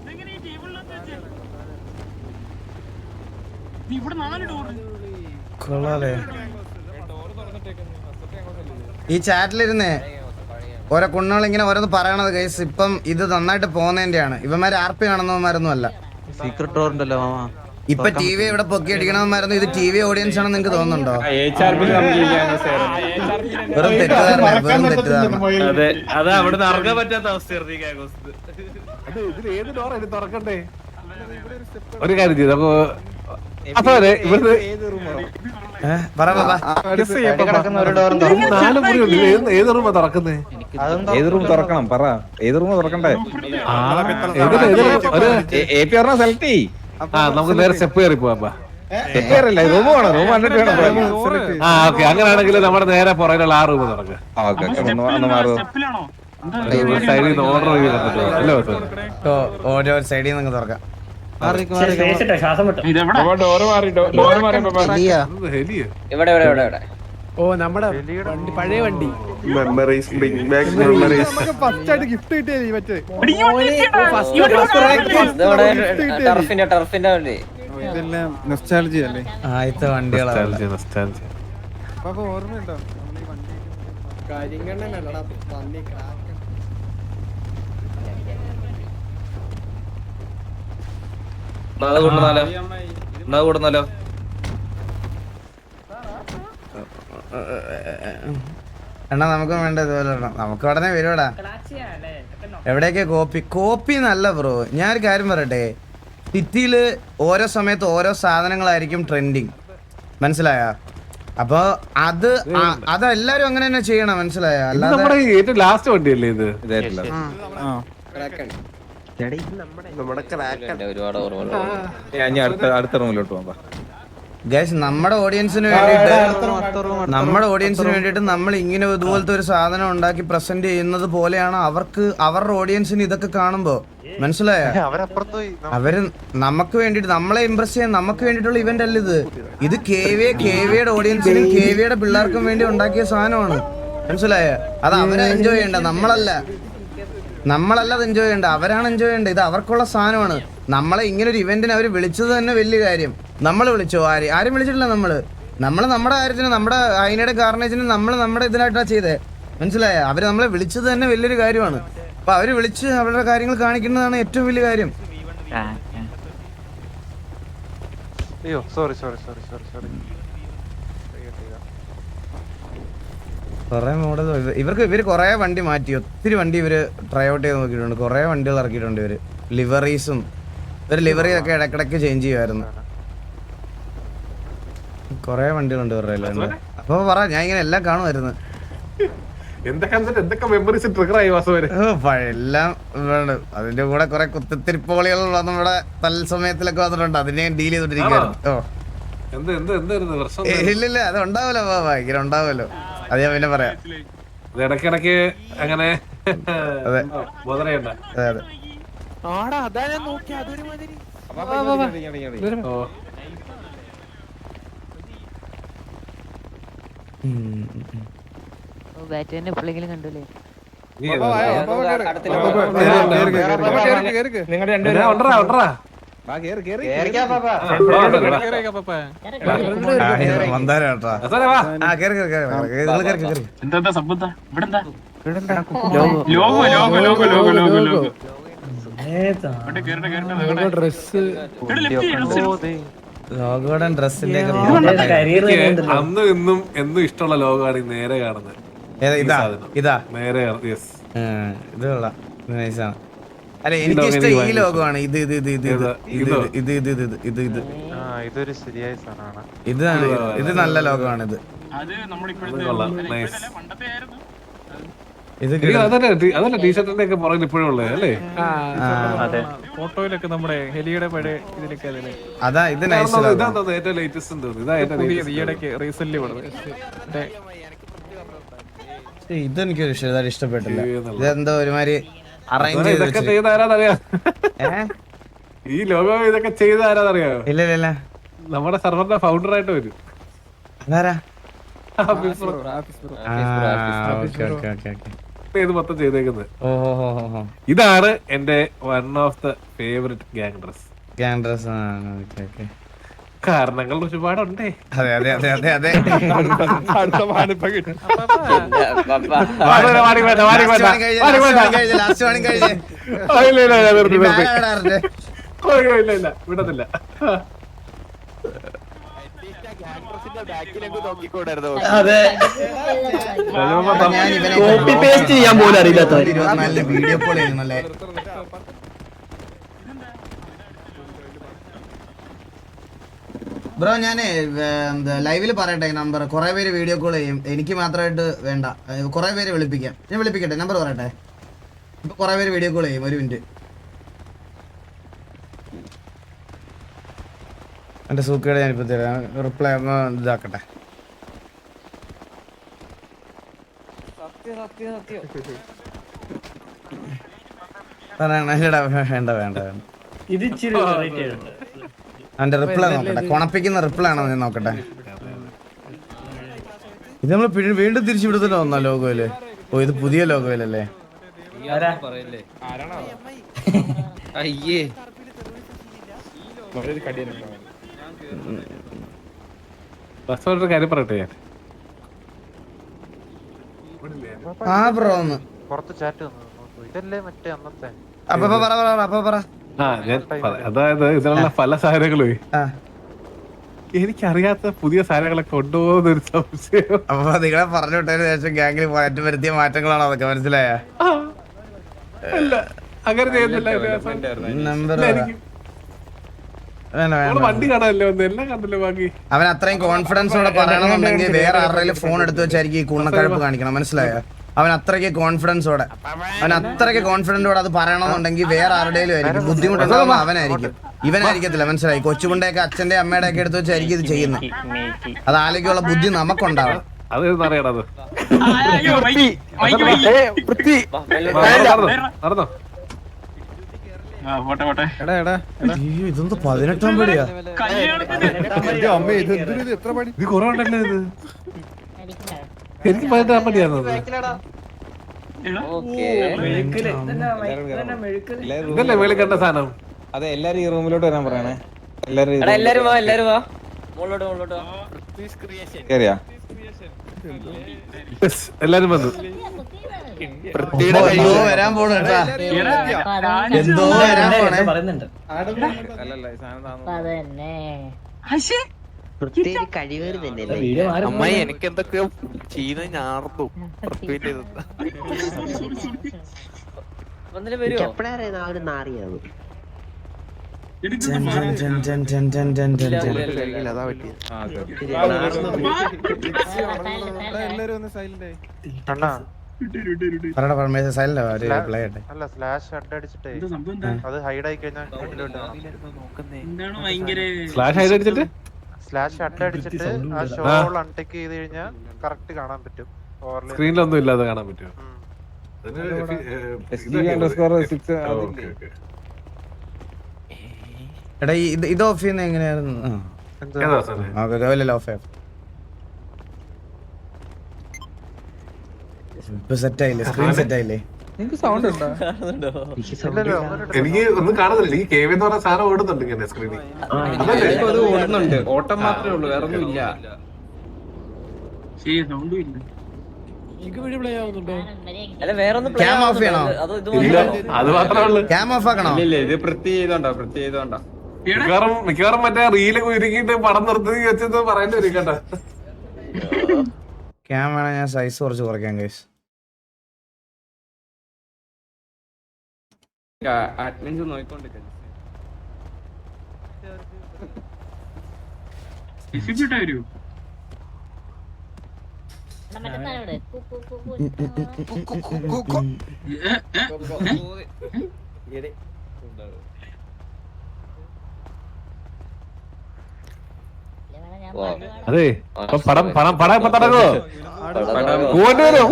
ഇതെങ്ങനെ ഈ ടേബിളിനകത്ത് വെച്ചേ? നീ ഇവിടെ 4 ഡോറ്. കൊള്ളാലേ. ഈ ചാറ്റിലിരുന്നേ ഓരോ കുണ്ണുകൾ ഇങ്ങനെ ഓരോന്ന് പറയണത് ഗൈസ്. ഇപ്പം ഇത് നന്നായിട്ട് പോകുന്നതിന്റെയാണ്. ഇവന്മാര് ആർപി കാണുന്നവന്മാരൊന്നും അല്ല. സീക്രട്ട് ഡോർ ഉണ്ടല്ലോ മാമ. ഇപ്പൊ ടി വി ഇവിടെ പൊക്കി അടിക്കണവന്മാരൊന്നും ഇത് ടി വി ഓഡിയൻസ് ആണെന്ന് നിങ്ങക്ക് തോന്നുന്നുണ്ടോ? വെറും തെറ്റിദ്ധാരണ. അതെ അതെ അവിടെ ഇറങ്ങാൻ പറ്റാത്ത അവസ്ഥയായിരുന്നു ഈ ഗാംഗോസ്. അത് ഇതിൽ ഏത് ഡോറാ ഇനി തുറക്കണ്ടേ? ഒരു കാര്യം ചെയ്തു അപ്പൊ ഇവിടുന്ന് പറ പാപ്പാ. 4 മുറിയുണ്ട്. ഏത് റൂമാ തുറക്കുന്നേ? ഏത് റൂം തുറക്കണം പറ. ഏത് റൂം തുറക്കണ്ടേ? സെലക്ട് ചെയ്. നമുക്ക് നേരെ സ്റ്റെപ്പ് കയറി പോവാ. റൂം വേണം. റൂം കണ്ടിട്ട് വേണം പോകാൻ. ഓക്കെ, അങ്ങനെയാണെങ്കിൽ നമ്മുടെ നേരെ പുറകിലുള്ള ആ റൂം തുറക്കുക. സ്റ്റെപ്പിലാണോ? സൈഡിൽ നിന്ന് ഓർഡർ ചെയ്തിട്ടുണ്ടോ? അല്ലേ ഓരോ സൈഡിൽ നിന്ന് തുറക്കാം. ശ്വാസം വിട്ടു. ഇതെവിടെ? ഡോറ് മാറി പാപ്പ. ഹെലിയാ. ഹെലിയോ? ഇവിടെ ഇവിടെ ഇവിടെ ഇവിടെ ഓ നമ്മുടെ വണ്ടി പഴയ വണ്ടി memories bring back memories. First ആയിട്ട് ഗിഫ്റ്റ് കിട്ടിയത് മറ്റേ ടർഫിന്റെ വണ്ടി ഇതെല്ലാം നൊസ്റ്റാൾജി അല്ലേ? ആദ്യത്തെ വണ്ടികളാണ്. അപ്പൊ ഓർമ്മയുണ്ടോ കൂടുന്നാലോ എണ്ണ നമുക്കും വേണ്ട ഇതുപോലെ ഇടണം. നമുക്ക് ഉടനെ വരുവാടാ. എവിടെയൊക്കെ കോപ്പി നല്ല ബ്രോ. ഞാനൊരു കാര്യം പറയട്ടെ, സിറ്റിയില് ഓരോ സമയത്ത് ഓരോ സാധനങ്ങളായിരിക്കും ട്രെൻഡിങ്, മനസ്സിലായ? അപ്പൊ അതെല്ലാരും അങ്ങനെ തന്നെ ചെയ്യണം, മനസ്സിലായ? അല്ലാതെ നമ്മുടെ ഏറ്റവും ലാസ്റ്റ് വണ്ടിയല്ലേ ഇത്? ഒരുപാട് ഓർമ്മ അടുത്ത റൂമിലോട്ട് പോകാം. ഗൈസ്, നമ്മുടെ ഓഡിയൻസിന് വേണ്ടിയിട്ട് നമ്മൾ ഇങ്ങനെ ഇതുപോലത്തെ ഒരു സാധനം ഉണ്ടാക്കി പ്രസന്റ് ചെയ്യുന്നത് പോലെയാണ് അവരുടെ ഓഡിയൻസിന് ഇതൊക്കെ കാണുമ്പോ, മനസ്സിലായ? അവര് നമുക്ക് വേണ്ടിട്ട് നമ്മളെ ഇംപ്രസ് ചെയ്യാൻ നമുക്ക് വേണ്ടിയിട്ടുള്ള ഇവന്റ് അല്ല ഇത്. ഇത് കെവിയുടെ ഓഡിയൻസിനും കെവിയുടെ പിള്ളേർക്കും വേണ്ടി ഉണ്ടാക്കിയ സാധനമാണ്, മനസ്സിലായ? അത് അവരെ എൻജോയ് ചെയ്യണ്ട, നമ്മളല്ല അത് എൻജോയ് ചെയ്യണ്ട, അവരാണ് എൻജോയ് ചെയ്യേണ്ടത്. ഇത് അവർക്കുള്ള സാധനമാണ്. നമ്മളെ ഇങ്ങനെ ഒരു ഇവന്റിന് അവർ വിളിച്ചത് തന്നെ വലിയ കാര്യം. നമ്മൾ വിളിച്ചോ? ആരും വിളിച്ചിട്ടില്ല. നമ്മള് നമ്മുടെ കാര്യത്തിന്, നമ്മുടെ അതിനിടെ കാരണത്തിന് നമ്മൾ നമ്മുടെ ഇതിനായിട്ടാ ചെയ്തേ, മനസ്സിലായ? അവര് നമ്മളെ വിളിച്ചത് തന്നെ വലിയൊരു കാര്യമാണ്. അപ്പൊ അവര് വിളിച്ച് അവരുടെ കാര്യങ്ങൾ കാണിക്കുന്നതാണ് ഏറ്റവും വലിയ കാര്യം. അയ്യോ സോറി കുറെ മോഡൽ ഇവര് കുറെ വണ്ടി മാറ്റി, ഒത്തിരി വണ്ടി ഇവര് ട്രൈ ഔട്ട് ചെയ്ത് നോക്കിയിട്ടുണ്ട്. കുറെ വണ്ടികൾ ഇറക്കിയിട്ടുണ്ട് ഇവര്. ലിവറീസും ലിവറിയൊക്കെ ഇടക്കിടക്ക് ചേഞ്ച് ചെയ്യുമായിരുന്നു. കുറെ വണ്ടികളുണ്ട് ഇവരുടെ. അപ്പൊ പറ, ഞാൻ ഇങ്ങനെ എല്ലാം കാണുമായിരുന്നു. എന്തൊക്കെ മെമ്മറീസ് ട്രിഗർ ആയി വാസവര്? എല്ലാം വേണ്ട. അതിന്റെ കൂടെ കുറെ കുത്തിത്തിരിപ്പോളികൾ നമ്മുടെ തത്സമയത്തിലൊക്കെ വന്നിട്ടുണ്ട്. അതിനെ ഡീൽ ചെയ്തോണ്ടിരിക്കുകയായിരുന്നു. ഇല്ലില്ല, അത് ഉണ്ടാവല്ലോ ഭയങ്കര ഉണ്ടാവുമല്ലോ. അത് ഞാൻ പിന്നെ പറയാം. ഇടക്കിടക്ക് അങ്ങനെ അതെ ബോധനയുണ്ട. അതെ എപ്പോഴെങ്കിലും കണ്ടല്ലേ? ലോഗോയുടെ ഡ്രസ്സിന്റെ അന്നും ഇന്നും എന്നും ഇഷ്ടമുള്ള ലോഗമാണ് ഈ നേരെ കാണുന്നത്. ഇതാ നേരെ ഇത് കൊള്ളാം, നൈസാണ്. അല്ല, എനിക്കിഷ്ടം ഈ ലോഗോയാണ്. ഇത് നല്ല ലോഗോയാണ്. അതല്ല ടീഷർട്ടിന്റെ ഒക്കെ പുറകിൽ ഇപ്പോഴും ഉള്ളത് അല്ലേ? ഫോട്ടോയിലൊക്കെ നമ്മുടെ ഹെലിയുടെ പഴയ ഇതിലൊക്കെ അതാ ഇത് നൈസ്. ഇതാ ഏറ്റവും ലേറ്റസ്റ്റ് ഈയിടയ്ക്ക് റീസെന്റ് ഇതെനിക്ക് ഇഷ്ടപ്പെട്ടില്ല. ഇതെന്തോ ഒരുമാതിരി അറേഞ്ച് ഇതൊക്കെ ചെയ്ത ആരാന്നറിയാം? ഈ ലോഗോ ഇതൊക്കെ ചെയ്ത ആരാന്നറിയാമോ? ഇല്ല, നമ്മുടെ സർവറിന്റെ ഫൗണ്ടർ ആയിട്ട് വരും. ഇത് മൊത്തം ചെയ്തേക്കുന്നത്. ഇതാണ് എന്റെ one of the favourite gang dress. കാരണങ്ങൾ ഒരുപാടുണ്ടേ. അതെ വിടത്തില്ല. Video call ചെയ്യുന്നല്ലേ? ബ്രോ, ഞാനേ ലൈവില് പറയട്ടെ നമ്പർ. കുറെ പേര് വീഡിയോ കോൾ ചെയ്യും, എനിക്ക് മാത്രമായിട്ട് വേണ്ട. കുറെ പേര് വിളിപ്പിക്കാം. ഞാൻ വിളിപ്പിക്കട്ടെ? നമ്പർ പറയട്ടെ. ഇപ്പൊ കുറെ പേര് വീഡിയോ കോൾ ചെയ്യും. ഒരു മിനിറ്റ്. എന്റെ സൂക്കേട് ഞാനിപ്പോ റിപ്ലൈ ഇതാക്കട്ടെ. വേണ്ട. അവന്റെ റിപ്ലൈ നോക്കട്ടെ. കൊണപ്പിക്കുന്ന റിപ്ലൈ ആണോ ഞാൻ നോക്കട്ടെ. ഇത് നമ്മൾ വീണ്ടും തിരിച്ചു വിടുത്തല്ലോ വന്നാ ലോഗോയില്. ഓ ഇത് പുതിയ ലോഗോയിലല്ലേ? അയ്യേ ഒരു കാര്യം പറയട്ടെ ഞാൻ. ആ ബ്രോ ഒന്ന് പുറത്ത് ചാറ്റ് വന്നു നോക്കൂ. ഇതല്ലേ മറ്റേ അന്നത്തെ അപ്പൊ പറ. ആ ഞാൻ അതായത് ഇതിനുള്ള പല സാധനങ്ങളും ആ എനിക്കറിയാത്ത പുതിയ സാധനങ്ങളൊക്കെ കൊണ്ടുപോകുന്നൊരു സംശയം. അപ്പൊ നിങ്ങളെ പറഞ്ഞു വിട്ടതിന് ശേഷം ഗ്യാങ്ങിൽ മാറ്റം വരുത്തിയ മാറ്റങ്ങളാണോ അതൊക്കെ? മനസ്സിലായ അല്ല അങ്ങനെ ചെയ്യുന്നില്ല. നമ്പർ വണ്ടി കാണാനല്ലേ വന്ന് എല്ലാം കണ്ടല്ലോ ബാക്കി. അവൻ അത്രയും കോൺഫിഡൻസോടെ പറയണമെന്നുണ്ടെങ്കിൽ വേറെ ആരുടെയും ഫോൺ എടുത്ത് വെച്ചായിരിക്കും ഈ കുണ്ണക്കഴപ്പ് കാണിക്കണം. മനസ്സിലായോ? അവൻ അത്രയ്ക്ക് കോൺഫിഡൻസോടെ അത് പറയണമെന്നുണ്ടെങ്കിൽ വേറെ ആരുടെയും ആയിരിക്കും. ബുദ്ധിമുട്ടുണ്ടാവുമ്പോ അവനായിരിക്കും, ഇവനായിരിക്കത്തില്ല. മനസ്സിലായി? കൊച്ചുകുണ്ടയൊക്കെ അച്ഛന്റെ അമ്മയുടെ ഒക്കെ എടുത്ത് വെച്ചായിരിക്കും ഇത് ചെയ്യുന്നത്. അത് ആലോചിക്കുള്ള ബുദ്ധി നമുക്കുണ്ടാവണം. അത് അറിയണത് അയ്യോ, മൈക്ക്. നടന്നോ? ആ, പോട്ടെ. അയ്യോ ഇതൊന്ന് 18-ാം പടിയാ. അമ്മേ ഇത് എന്തൊരു ഇത് എത്ര പടി ഇത് കുറെ ഉണ്ടല്ലോ ഇത്. എനിക്ക് 18-ാം പടിയാണത്. ഇതല്ലേ വേളി കണ്ട സാധനം. അതെ എല്ലാരും ഈ റൂമിലോട്ട് വരാൻ പറയണേ. എല്ലാരും വാ മുകളിലോട്ട് വാ. കേറിയാ എല്ലാരും വന്നു. എന്തോ വരാൻ പോണ കേട്ടാ. എന്തോ വരാൻ പോണേ. അമ്മായി എനിക്ക് എന്തൊക്കെയോ ചെയ്ത് ഞാർന്നു. വന്നിട്ട് വരുമോ? എല്ലാരും ഒന്ന് സൈലന്റ് ആയി. അല്ല സ്ലാഷ് അടിച്ചിട്ടേ അത് ഹൈഡ് ആയി കഴിഞ്ഞാൽ എന്താണ് ഭയങ്കര ഫ്ലാഷ് ആയിട്ട് അടിച്ചിട്ട് സ്ലാഷ് അടിച്ചിട്ട് ആ ഷോ അൺടേക്ക് ചെയ്ത് കഴിഞ്ഞാൽ കറക്റ്റ് കാണാൻ പറ്റും. സ്ക്രീനിലൊന്നും ഇല്ലാതെ കാണാൻ പറ്റുമോ? എടാ ഇത് ഓഫ് ചെയ്യുന്ന എങ്ങനെയായിരുന്നു? ഓഫ് ഇപ്പൊ സെറ്റ് ആയില്ലേ? സ്ക്രീൻ സെറ്റ് ആയില്ലേ? നിങ്ങക്ക് സൗണ്ട് ഉണ്ടോ? എനിക്ക് ഒന്നും കാണുന്നില്ല. എനിക്ക് കേവ് എന്ന് പറഞ്ഞ സാധനം ഓടുന്നുണ്ട് ഇങ്ങനെ സ്ക്രീനിൽ. ഓടുന്നുണ്ട്, ഓട്ടം മാത്രമേ ഉള്ളൂ, വേറെ ഒന്നും ഇല്ല. സൗണ്ടും ഇല്ല. അല്ല വേറൊന്നും ക്യാം ഓഫ് ചെയ്യണോ? അത് മാത്രമേ ഉള്ളൂ. ക്യാം ഓഫ് ആക്കണോ? ഇല്ല ഇത് വൃത്തി ചെയ്തോണ്ടോ മിക്കവാറും മറ്റേ റീലൊക്കെ ഒരുക്കിയിട്ട് പടം നിർത്തി വെച്ചത് പറയേണ്ടി വരും കേട്ടോ. ക്യാം വേണം, ഞാൻ സൈസ് കുറച്ച് കുറയ്ക്കാം ഗൈസ്. അഡ്മിൻസ് നോക്കിക്കൊണ്ടിരിക്കുന്നു. വരൂ. അതെ പടം ഇപ്പൊ തുടങ്ങുമോ? കൊണ്ടുവരും.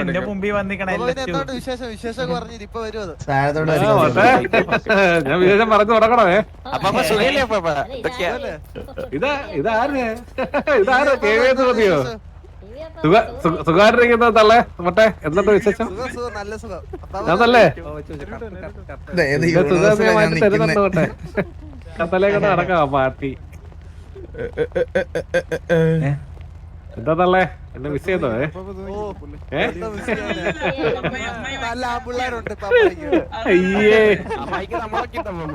എന്റെ മുമ്പിൽ വന്നിക്കണ ഞാൻ വിശേഷം പറഞ്ഞു തുടങ്ങണേ. ഇതാര് കേവേന്ന് മതിയോ? സുഖമായിട്ടിരിക്കുന്ന തള്ളേ മട്ടെ എന്നിട്ട് വിശേഷം അതല്ലേ? സുഖമായിട്ട് തരുന്നുണ്ട് മട്ടെ. കത്തലേ കൊണ്ട് നടക്കാം പാർട്ടി. എന്താ തള്ളേ എന്നെ മിസ് ചെയ്തോ? അയ്യേ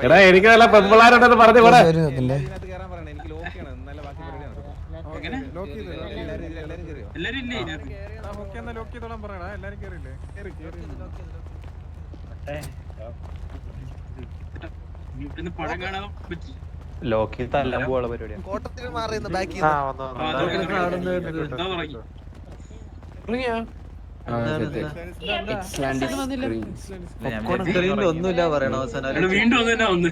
എടാ എനിക്ക് നല്ല പെമ്പിള്ളാരുണ്ടെന്ന് പറഞ്ഞു കൂടെ. എല്ലാരും ഇല്ലേ? ഇവിടുന്ന് പടം കാണാൻ പറ്റി. ലോക്കി തല്ലാൻ പോവാനുള്ള പരിപാടിയാണ്. ഒന്നുമില്ല പറയണ അവസാനം. വീണ്ടും തന്നെ ഒന്ന്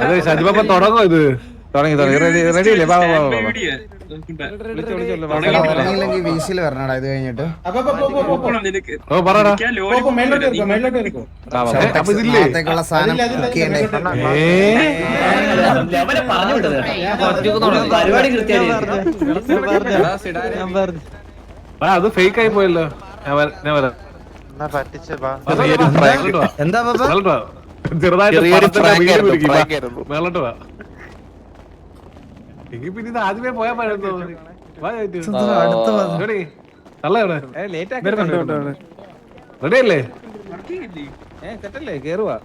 അതെ ഷജിബ തുടങ്ങോ ഇത്? തുടങ്ങി റെഡി അല്ലേ? വാ വാ വാ വാ. തുടങ്ങിയില്ലെങ്കിൽ വീസിൽ വരണടാ ഇത് കഴിഞ്ഞിട്ട്. ഓ പറടാ. അപ്പൊ ഇതില്ലേ ഭാഗത്തേക്കുള്ള സാധനം cook ചെയ്യണ്ടേ? അത് ഫേക്ക് ആയി പോയല്ലോ. ഞാൻ വരാം. എന്താ പാപ്പ? ചെറുതായിട്ട് പ്രാങ്കായിരുന്നു. മേളോട്ട് വാ. എങ്കിൽ പിന്നെ ഇത് ആദ്യമേ പോയാൽ മതി. അടുത്ത റെഡി അല്ലേ? സെറ്റല്ലേ? കേറുവാ.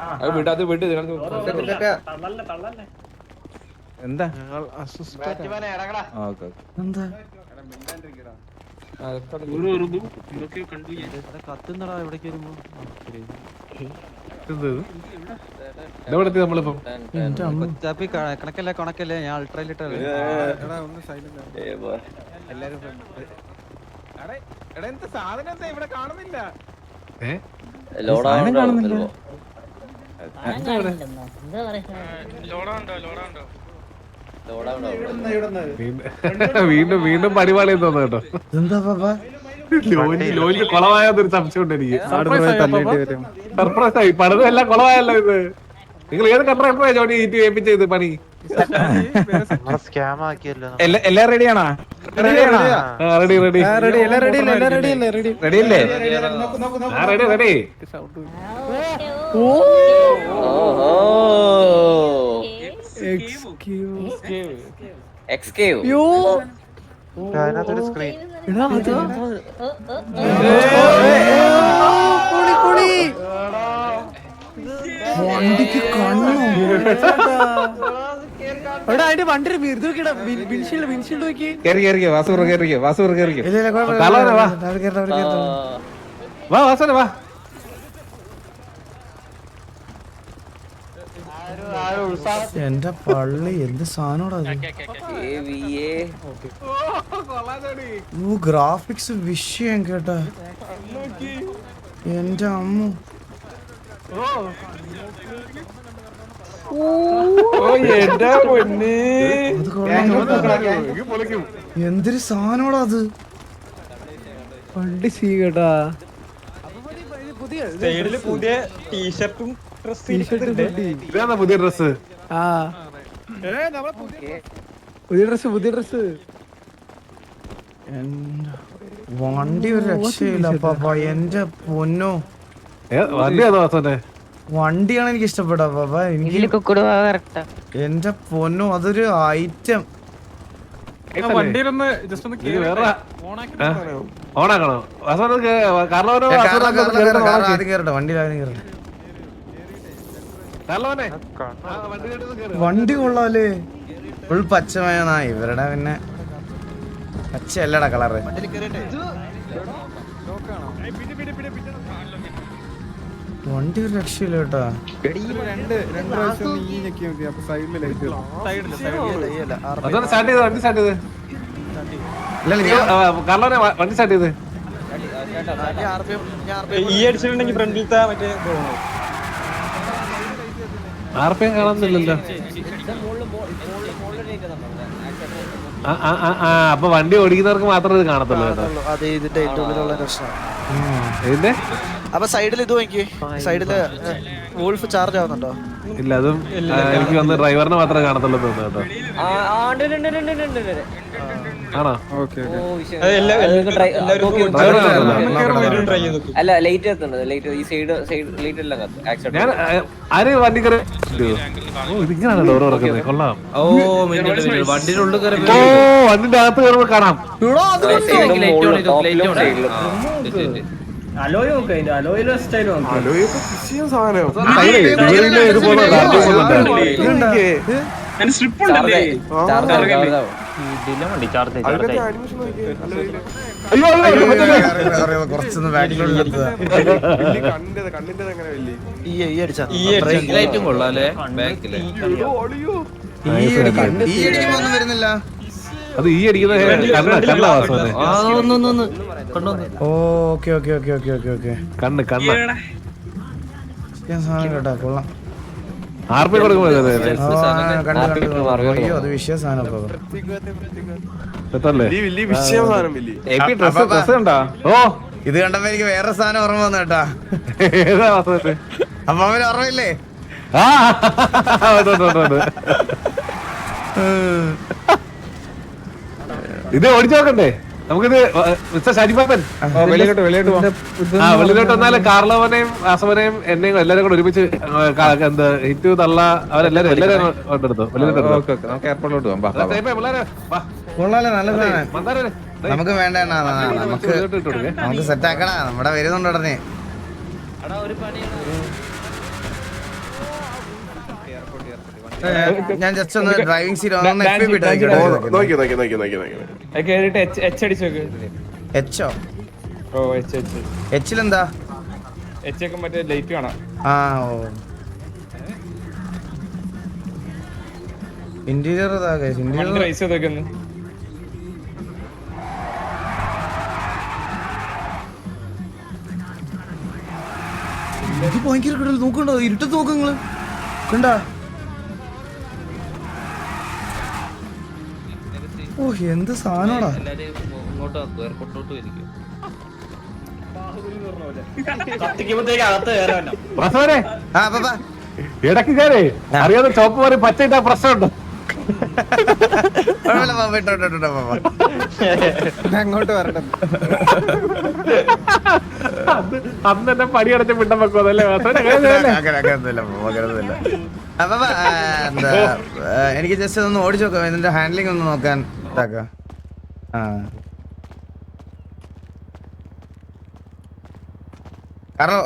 എന്താ കത്തുന്നടാ എവിടേക്ക് വരുമ്പോ. നമ്മളിപ്പം കണക്കല്ലേ കണക്കല്ലേ ഞാൻ അൾട്രയിലിട്ട് വീണ്ടും വീണ്ടും പടിപാളിയെന്ന് തോന്നുന്നു കേട്ടോ. എന്താ പാപ്പ? ലോഞ്ച് കൊളമായൊരു സംശയമുണ്ട് എനിക്ക്. സർപ്രൈസ് ആയി. പണിതും എല്ലാം കൊളമായല്ലോ ഇത്. നിങ്ങൾ ഏത് കണ്ടപ്പോഴാ ജോണി ഏൽപ്പിച്ചത് പണി? സ്കാം ആക്കിയല്ലോ. എല്ലാം റെഡിയാണോ? റെഡി റെഡി റെഡി അല്ലേ? Ready ready. എക്സ്കേവ് അതിനകത്തൊരു സ്ക്രീൻ. വണ്ടിക്ക് കണ്ണോ? അതിന്റെ വണ്ടി വിൻഷീൽഡ് നോക്കി. കേറിക്കോ വാസു കേറിക്കോ. ഇല്ല, ഇല്ല, കുഴപ്പമില്ല. തള്ളവരെ വാ. അവര് കേറട്ടെ. വാ വാസന വാ. എന്റെ പള്ളി എന്ത് സാധനോടാ ഗ്രാഫിക്സ് വിഷയം കേട്ടാ. എന്റെ അമ്മ എന്തൊരു സാധനോടാ അത്. വണ്ടി സീ കേട്ടാ. പുതിയ ടീഷർട്ടും ഇതാ പുതിയ ഡ്രസ്. പുതിയ ഡ്രസ്. വണ്ടി ഒരു രക്ഷയില്ല പാപ്പ. എന്റെ പൊന്നോ, വണ്ടിയാണോ വാസനെ? വണ്ടിയാണ് എനിക്ക് ഇഷ്ടപ്പെട്ട പാപ്പ. എനിക്ക് എന്റെ പൊന്നോ, അതൊരു ഐറ്റം. ഓണാക്കണോ വാസന? ആദ്യം കേറട്ടെ, വണ്ടി ആദ്യം കേറട്ടെ. വണ്ടി കൊള്ളാലേ. ഫുൾ പച്ചമയനാ ഇവരുടെ. പിന്നെ പച്ചയല്ലടാ കളറ്. വണ്ടി ഒരു രക്ഷയില്ല കേട്ടാ. അതാണ് സ്റ്റാർട്ട് ചെയ്ത് വണ്ടി സ്റ്റാർട്ട് ചെയ്ത്. കാർലോനെ വണ്ടി സ്റ്റാർട്ട് ചെയ്ത്. ഈ അടിച്ചിട്ടുണ്ടെങ്കിൽ ഫ്രണ്ടിലത്തെ മറ്റേ ആർപ്പിയും കാണുന്നില്ലല്ലോ. അപ്പൊ വണ്ടി ഓടിക്കുന്നവർക്ക് മാത്രമേ ഇത് കാണത്തുള്ളൂ കേട്ടോ. അതെ, ഇതിന്റെ ഏറ്റവും ഉള്ളിലുള്ള പ്രശ്നം. ഇതിന്റെ അപ്പൊ സൈഡിൽ ഇത് നോക്കി. സൈഡില് വോൾഫ് ചാർജ് ആവുന്നുണ്ടോ? ഇല്ല, അതും എനിക്ക് വന്ന് ഡ്രൈവറിനെ മാത്രമേ കാണത്തുള്ളൂ തോന്നുന്നു കേട്ടോ. ആണോ? അല്ല, ലൈറ്റ് കത്തുണ്ട്. ലൈറ്റ് ഈ സൈഡ് ലൈറ്റ് എല്ലാം കത്തും. ഞാൻ ആര് വണ്ടി കയറി ഇതിങ്ങനെയാണ് ഡോർ തുറക്കുന്നത്. കൊള്ളാം. വണ്ടിന്റെ അകത്ത് കയറുമ്പോ കാണാം. കുറച്ചൊന്ന് ബാക്കിലോട്ട് വരുന്നില്ല. അത് ഈ അടിക്കുന്ന okay okay okay okay okay okay. കണ്ണ് സാധനം കേട്ടാ കൊള്ളാം. ആർപി കൊടുക്കുമ്പോ കണ്ടു അയ്യോ അത് വിഷയ സാധനം ഡ്രസ് കണ്ടാ? ഓ ഇത് കണ്ടപ്പോ എനിക്ക് വേറെ സാധനം ഓർമ്മ വന്നു കേട്ടാ. ഏതാ വാസവന്? അപ്പൊ അവന് ഓർമ്മയില്ലേ? ആ ഉണ്ട്. ഇത് ഓടിച്ചു നോക്കണ്ടേ നമുക്കിത്? മിസ്റ്റർ ഷാജിപാപ്പൻ വെളിയിലോട്ട് പോവാം. വെളിയിലോട്ട് വന്നാല് കാർലോവനെയും ആസവനെയും എന്നെയും എല്ലാരും കൂടെ ഒരുമിച്ച് എന്താ ഹിറ്റ് തള്ള അവരെല്ലാരും കൊണ്ടെടുത്തു. നമുക്ക് എയർപോർട്ടിലോട്ട് പോവാം. കൊള്ളാലോ നല്ല സാധനം. നമുക്ക് വേണ്ട നമുക്ക് സെറ്റ് ആക്കണ നമ്മുടെ വരുന്നുണ്ട് ഉടനെ. ഞാൻ ജസ്റ്റ് ഒന്ന് ഡ്രൈവിംഗ് സീറ്റ് എച്ചോ എച്ചിലെന്താ മറ്റേ ലൈറ്റ് കാണാം. ആ ഓ ഇന്റീരിയർ ഭയങ്കര കിടൽ നോക്കണ്ടോ? ഇരുട്ടത്ത് നോക്കങ്ങള് കണ്ടാ? ഓ എന്ത് സാധനോടാ. ഇടയ്ക്ക് കയറേ അറിയാതെ ചോപ്പ് മാറി പച്ചയിട്ടാ പ്രശ്നമുണ്ടോ? അങ്ങോട്ട് വരട്ടെ. അന്ന് തന്നെ പടിയടച്ച് പിണ്ടം വെക്കും അതല്ലേ? എനിക്ക് ജസ്റ്റ് ഒന്ന് ഓടിച്ചു നോക്കാം. ഇതിന്റെ ഹാൻഡ്ലിംഗ് ഒന്ന് നോക്കാൻ ഇതാക്കാം. കാർലോ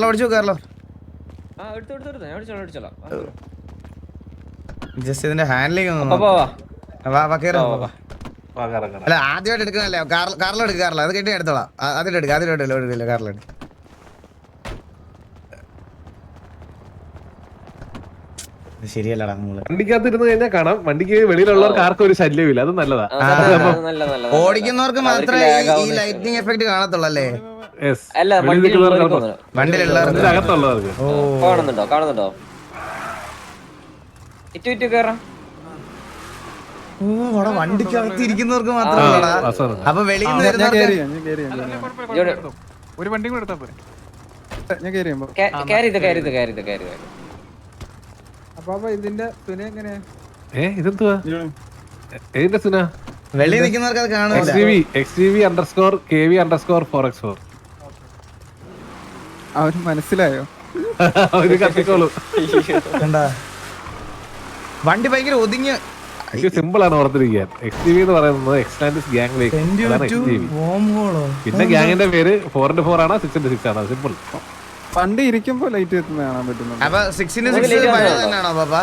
ഓടിച്ചു കാർലോ. ജസ്റ്റ് ഇതിന്റെ ഹാൻഡ്ലിംഗ് ഒന്ന് അല്ല ആദ്യമായിട്ട് എടുക്കുന്നല്ലേ. കാർലോ എടുക്കുക. കാർലോ അത് കേട്ടി എടുത്തോളാം. അതിലെടുക്കുക അതിലോട്ടില്ല കാർലോ എടുക്കുക. ശരിയല്ലടാ നമ്മള് വണ്ടിക്കകത്തിരുന്ന് കഴിഞ്ഞാൽ കാണാം. വണ്ടിക്ക് വെളിയിലുള്ളവർക്ക് ആർക്കും ഒരു ശല്യമില്ല. അത് നല്ലതാ. ഓടിക്കുന്നവർക്ക് മാത്രമേ ഈ ലൈറ്റിംഗ് എഫക്ട് കാണത്തുള്ളൂ അല്ലേ? വണ്ടിയിലുള്ളവർക്ക് അകത്തുള്ളവർക്ക് കാണുന്നുണ്ടോ? ഓ അവിടെ വണ്ടിക്കകത്ത് ഇരിക്കുന്നവർക്ക് മാത്രമല്ലടാ. അപ്പൊ വെളിയിൽ നിന്ന് ഒരു വണ്ടി കൂടെ എടുത്താ പോരെ? ഞാൻ അപ്പൊ ഇതിന്റെ തുന എങ്ങനെയാ? ഇതെന്തുവാ? ഏതിന്റെ സുന? വെളിയിൽ നിൽക്കുന്നവർക്ക് അത് കാണില്ല. XDV_KV_4x4 അവന് മനസ്സിലായോ? ഒരു കത്തിക്കോളൂ. കണ്ടാ വണ്ടി ഭയങ്കര ഒതുങ്ങിയ സിമ്പിൾ ആണ് ഓർത്തിരിക്കാൻ. XDV എന്ന് പറയുന്നത് എക്സ്ലാൻഡിസ് ഗ്യാങ് വെഹിക്കിൾ. പിന്നെ ഗ്യാങ്ങിന്റെ പേര് 4x4 ആണോ 6x6 ആണോ? സിമ്പിൾ. വണ്ടി ഇരിക്കുമ്പോ ലൈറ്റ് എത്തുന്ന കാണാൻ പറ്റുന്നുണ്ട്. അപ്പൊ 6x6 തന്നെയാണോ പാപ്പാ?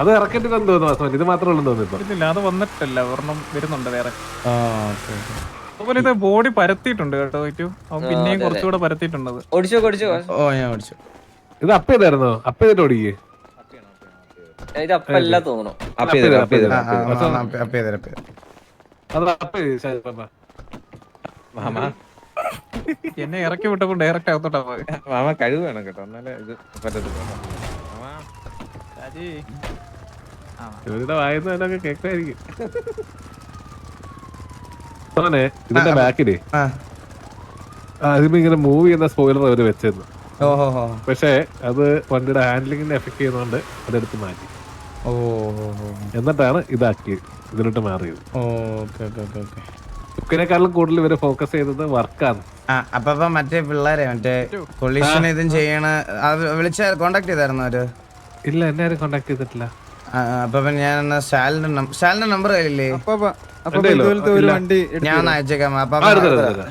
അത് ഇറക്കിട്ട് തോന്നുന്നു വാസവൻ. ഇത് മാത്രമേ ഉള്ളൂ തോന്നുന്നു. ഇല്ല അത് വന്നിട്ടല്ല, ഒരെണ്ണം വരുന്നുണ്ട് വേറെ. അതുപോലെ ഇത് ബോഡി പരത്തിയിട്ടുണ്ട് കേട്ടോ. അവൻ പിന്നെയും കുറച്ചുകൂടെ പരത്തിയിട്ടുണ്ട്. ഓ ഞാൻ ഓടിച്ചു. ഇത് അപ്പ് ചെയ്തായിരുന്നോ? അപ്പ് ചെയ്തിട്ട് ഓടിക്കേ. ഇത് അപ്പല്ല തോന്നുന്നു. എന്നെ ഇറക്കി വിട്ടപ്പോ ഡയറക്റ്റ് അകത്തോട്ടാ പോയി. മാമ കഴിവ് വേണം കേട്ടോ, എന്നാലേ ഇത് പറ്റത്തുള്ളൂ. ഇവരുടെ വായനൊക്കെ കേൾക്കായിരിക്കും. ഇതിന്റെ ബാക്കില് അതിപ്പോ ഇങ്ങനെ മൂവ് ചെയ്യുന്ന സ്പോയിലർ അവര് വെച്ചിരുന്നു. പക്ഷെ അത് വണ്ടിയുടെ ഹാൻഡ്ലിങ്ങിനെ എഫക്ട് ചെയ്യുന്നോണ്ട് അതെടുത്ത് മാറ്റി. എന്നിട്ടാണ് ഇതാക്കിയത്, ഇതിലോട്ട് മാറിയത്. ബുക്കിനെക്കാളും കൂടുതൽ ഇവര് ഫോക്കസ് ചെയ്തത് വർക്കാണ്. അപ്പൊ മറ്റേ പിള്ളേരെ മറ്റേ പൊല്യൂഷൻ ഇതും ചെയ്യണ വിളിച്ച കോണ്ടാക്ട് ചെയ്തായിരുന്നു അവര്? ഇല്ല, എന്നെ ആരും കോണ്ടാക്ട് ചെയ്തിട്ടില്ല. അപ്പൊ ഞാൻ ശാലിന്റെ നമ്പർ കയ്യില്ലേ? ഞാൻ അയച്ചേക്കാം. അപ്പൊ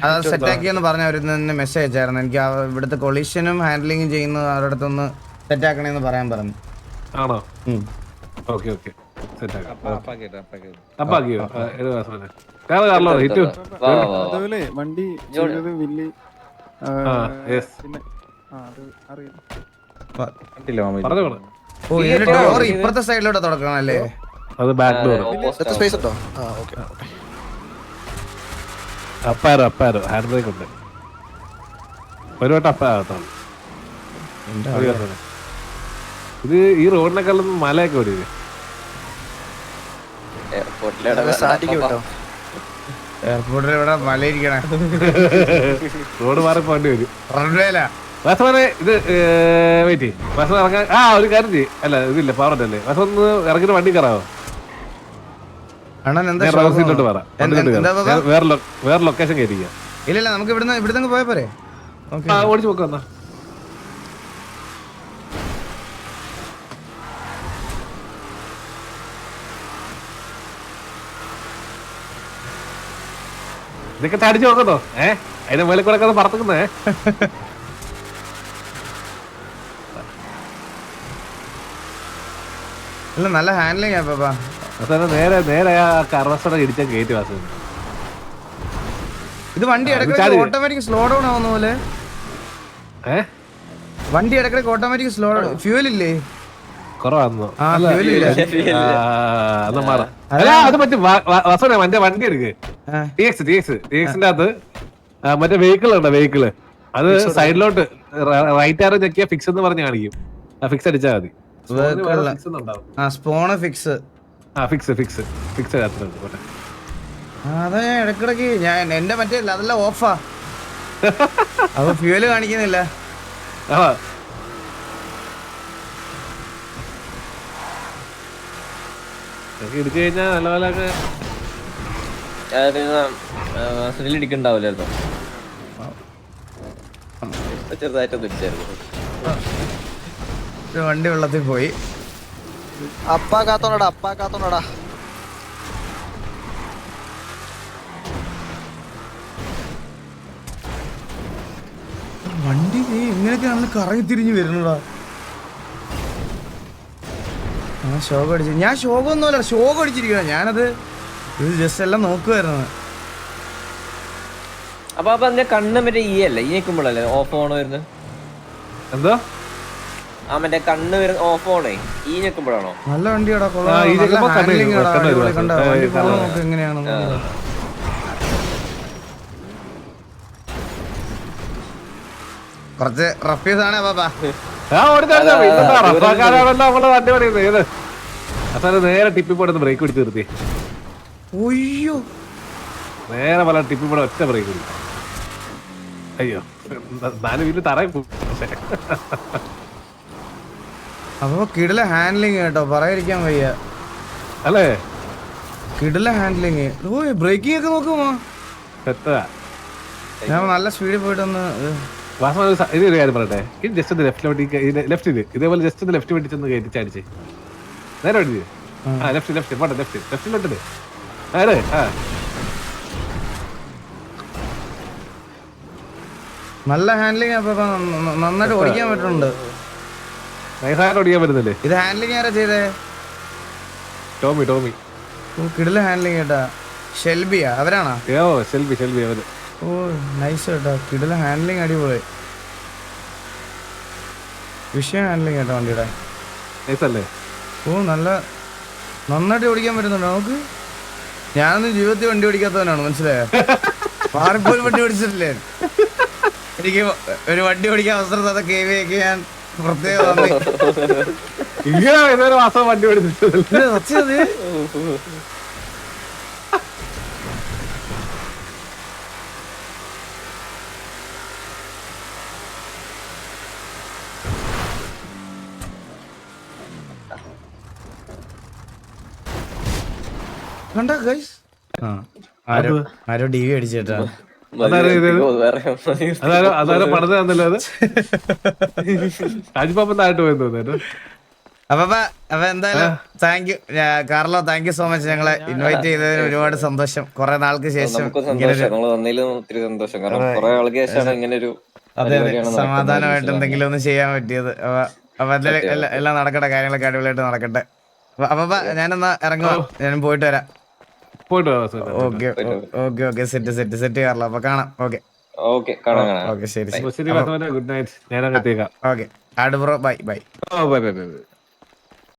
അത് സെറ്റാക്കിയെന്ന് പറഞ്ഞ അവര് മെസ്സേജ് അയച്ചായിരുന്നു എനിക്ക്. ഇവിടുത്തെ കൊളീഷനും ഹാൻഡ്ലിങ്ങും ചെയ്യുന്ന അവരുടെ അടുത്തൊന്ന് സെറ്റാക്കണേന്ന് പറയാൻ പറഞ്ഞു. ആണോ? ഓക്കെ ഓക്കെ, വണ്ടി ഇപ്പുറത്തെ സൈഡിലോട്ട് തുടക്കണം അല്ലേ? അത് ബാക്ക് ഡോർ. സ്പേസ് ഉണ്ടോ? അപ്പാരോ ഹാൻഡ് ബ്രേക്ക് ഉണ്ട്. ഒരു വട്ടം അപ്പാകത്താണ്. ഇത് ഈ റോഡിനെക്കാളും മലയൊക്കെ വരും. സാറ്റിക്ക് വിട്ടോ എയർപോർട്ടിൽ ഇവിടെ മലയിരിക്കണേ റോഡ് മാറി പോകേണ്ടി വരും. റൺവേലാ വാസവനെ ഇത് വെയിറ്റ് വാസവ ഇറങ്ങാൻ ഒരു കാര്യം ചെയ്യും. അല്ല ഇതില്ല പവറല്ലേ വാസവ ഒന്ന് ഇറങ്ങിട്ട് വണ്ടി കയറാവോ? അണ്ണൻ എന്താ ഞാൻ സീറ്റിലോട്ട് പറയാം. എന്താ വേറെ ലൊക്കേഷൻ കയറ്റിക്കാം. ഇല്ല നമുക്ക് ഇവിടുന്ന് പോയാ പോരെ? ഓടിച്ചു നോക്കാം എന്നാ. ഇതൊക്കെ തടിച്ചു നോക്കട്ടോ. അതിന്റെ മേലെ കൂടെ ഒക്കെ പറത്തുക്കുന്നേ. ഇല്ല നല്ല ഹാൻഡ്ലിങ് പാപ്പാ. നേരെ ആ കർവസ്റ്റോടെ ഇടിച്ചാൽ കയറ്റി വാസ. ഇത് വണ്ടി ഇടയ്ക്കിടയ്ക്ക് ഓട്ടോമാറ്റിക് സ്ലോ ഡൗൺ ആവുന്ന പോലെ. വണ്ടി ഇടയ്ക്കിടയ്ക്ക് ഓട്ടോമാറ്റിക് സ്ലോ ഡൗൺ. ഫ്യൂൽ ഇല്ലേ? കുറവാന്നോ? അത് പറ്റും. മറ്റേ വണ്ടി എടുക്ക്. ടിഎക്സിന്റെ അകത്ത് മറ്റേ വെഹിക്കിൾ ഉണ്ടോ? വെഹിക്കിള് അത് സൈഡിലോട്ട് റൈറ്റ് ആരോ ഞെക്കിയാ ഫിക്സ് എന്ന് പറഞ്ഞ് കാണിക്കും. ഫിക്സ് അടിച്ചാൽ മതി. Spawn fix. അതാ ഞാൻ ഇടക്കിടക്ക് എന്റെ മറ്റേ അതെല്ലാം ഓഫാ. അപ്പൊ ഫ്യൂല് കാണിക്കുന്നില്ല. ഇടിച്ചു കഴിഞ്ഞാൽ നല്ലപോലെ ഇടിക്കണ്ടാവില്ലായിരുന്നു. ചെറുതായിട്ട് തിരിച്ചായിരുന്നു. വണ്ടി വെള്ളത്തിൽ പോയി. അപ്പാ കാത്തോണ്ടാ വണ്ടി ഇങ്ങനെയൊക്കെയാണെന്ന് കറങ്ങി തിരിഞ്ഞു വരുന്നടാ. ഷോക്ക് അടിച്ചു. ഞാൻ ഷോക്കൊന്നുമല്ല, ഷോക്ക് അടിച്ചിരിക്കണ. ഞാനത് ഇത് ജസ്റ്റ് എല്ലാം നോക്കുമായിരുന്നു. അപ്പൊ അതിന്റെ കണ്ണ് മറ്റേ ഈ അല്ലേ ഈ നിൽക്കുമ്പോഴല്ലേ ഓഫ് ഓൺ വരുന്നത്? എന്തോ മറ്റേ കണ്ണ് ഓഫ് ഓണേ ഈ നിൽക്കുമ്പോഴാണോ? നല്ല വണ്ടിയാടാ. എങ്ങനെയാണ് കുറച്ച് റഫീസ് ആണ് പാപ്പാ. നേരെ ടിപ്പി പോടെ ബ്രേക്ക് പിടിച്ച് നിർത്തി. ഒയ്യോ നേരെ പല ടിപ്പി പോടെ ഒറ്റ ബ്രേക്ക് പിടിക്കും. അയ്യോ 4 വീട്ടിൽ തറയിൽ പോകും. അപ്പൊ കിടില ഹാൻഡ്ലിങ് കേട്ടോ, പറയാതിരിക്കാൻ വയ്യ. അല്ലേ കിടില ഹാൻഡ്ലിങ്. ഓ ബ്രേക്കിംഗ് ഒക്കെ നോക്കുമോ? ഞാൻ നല്ല സ്പീഡിൽ പോയിട്ടൊന്ന് ഇതൊരു കാര്യം പറയട്ടെ. ഇത് ജസ്റ്റ് ഒന്ന് ലെഫ്റ്റില് ഇതേപോലെ ജസ്റ്റ് ഒന്ന് ലെഫ്റ്റ് വേണ്ടിച്ചൊന്ന് കയറ്റിച്ചടിച്ച് നേരെ വേണ്ടി ലെഫ്റ്റ് പോട്ടെ. ലെഫ്റ്റിലോട്ട് അതെ. നല്ല ഹാൻഡ്ലിങ്. അപ്പൊ നന്നായിട്ട് ഓടിക്കാൻ പറ്റുന്നുണ്ട്. നൈസായിട്ട് ഓടിക്കാൻ പറ്റുന്നില്ലേ? ഇത് ഹാൻഡ്ലിങ് ആരാ ചെയ്തേ? ടോമി. ഓ കിടില ഹാൻഡ്ലിങ് കേട്ടാ. ഷെൽബിയാ അവരാണോ? ഷെൽബി അവര്. ഓ നൈസ് കേട്ടോ, കിടില ഹാൻഡ്ലിങ്. അടിപൊളി വിഷയം ഹാൻഡ്ലിങ് കേട്ടോ വണ്ടിയുടെ. നൈസല്ലേ? ഓ നന്നായിട്ട് ഓടിക്കാൻ പറ്റുന്നുണ്ടോ നമുക്ക്? ഞാനൊന്നും ജീവിതത്തിൽ വണ്ടി ഓടിക്കാത്തവനാണ്, മനസ്സിലായോ? പാർക്കോൽ വണ്ടി ഓടിച്ചിട്ടില്ലേ? എനിക്ക് ഒരു വണ്ടി ഓടിക്കാൻ അവസരം തന്നെ കേവിയൊക്കെ ഞാൻ പ്രത്യേകം ഇങ്ങനെ മാസം വണ്ടി ഓടിച്ചിട്ടില്ല. കണ്ടോ ഗൈസ്? ആരോ ടി വി അടിച്ചേട്ടാ. അതാരോ പടത്ത് തന്നല്ലോ അത്. രാജ്പാപ്പൻ താഴോട്ട് പോയെന്ന് തോന്നുന്നു. അപ്പൊ എന്തായാലും thank you Carlo, thank you so much. ഞങ്ങളെ ഇൻവൈറ്റ് ചെയ്തതിന് ഒരുപാട് സന്തോഷം. കുറെ നാൾക്ക് ശേഷം അതെ സമാധാനമായിട്ട് എന്തെങ്കിലും ഒന്ന് ചെയ്യാൻ പറ്റിയത്. അപ്പൊ എല്ലാം നടക്കട്ടെ, കാര്യങ്ങളൊക്കെ അടിപൊളിയായിട്ട് നടക്കട്ടെ. അപ്പൊ ഞാനെന്നാ ഇറങ്ങുക, ഞാനും പോയിട്ട് വരാം. Okay set Carlo. അപ്പൊ കാണാം. ഓക്കെ ശരി. Good night. ഞാൻ അങ്ങ് എത്തിയേക്കാം. ഓക്കെ ആട് ബ്രോ ബൈ.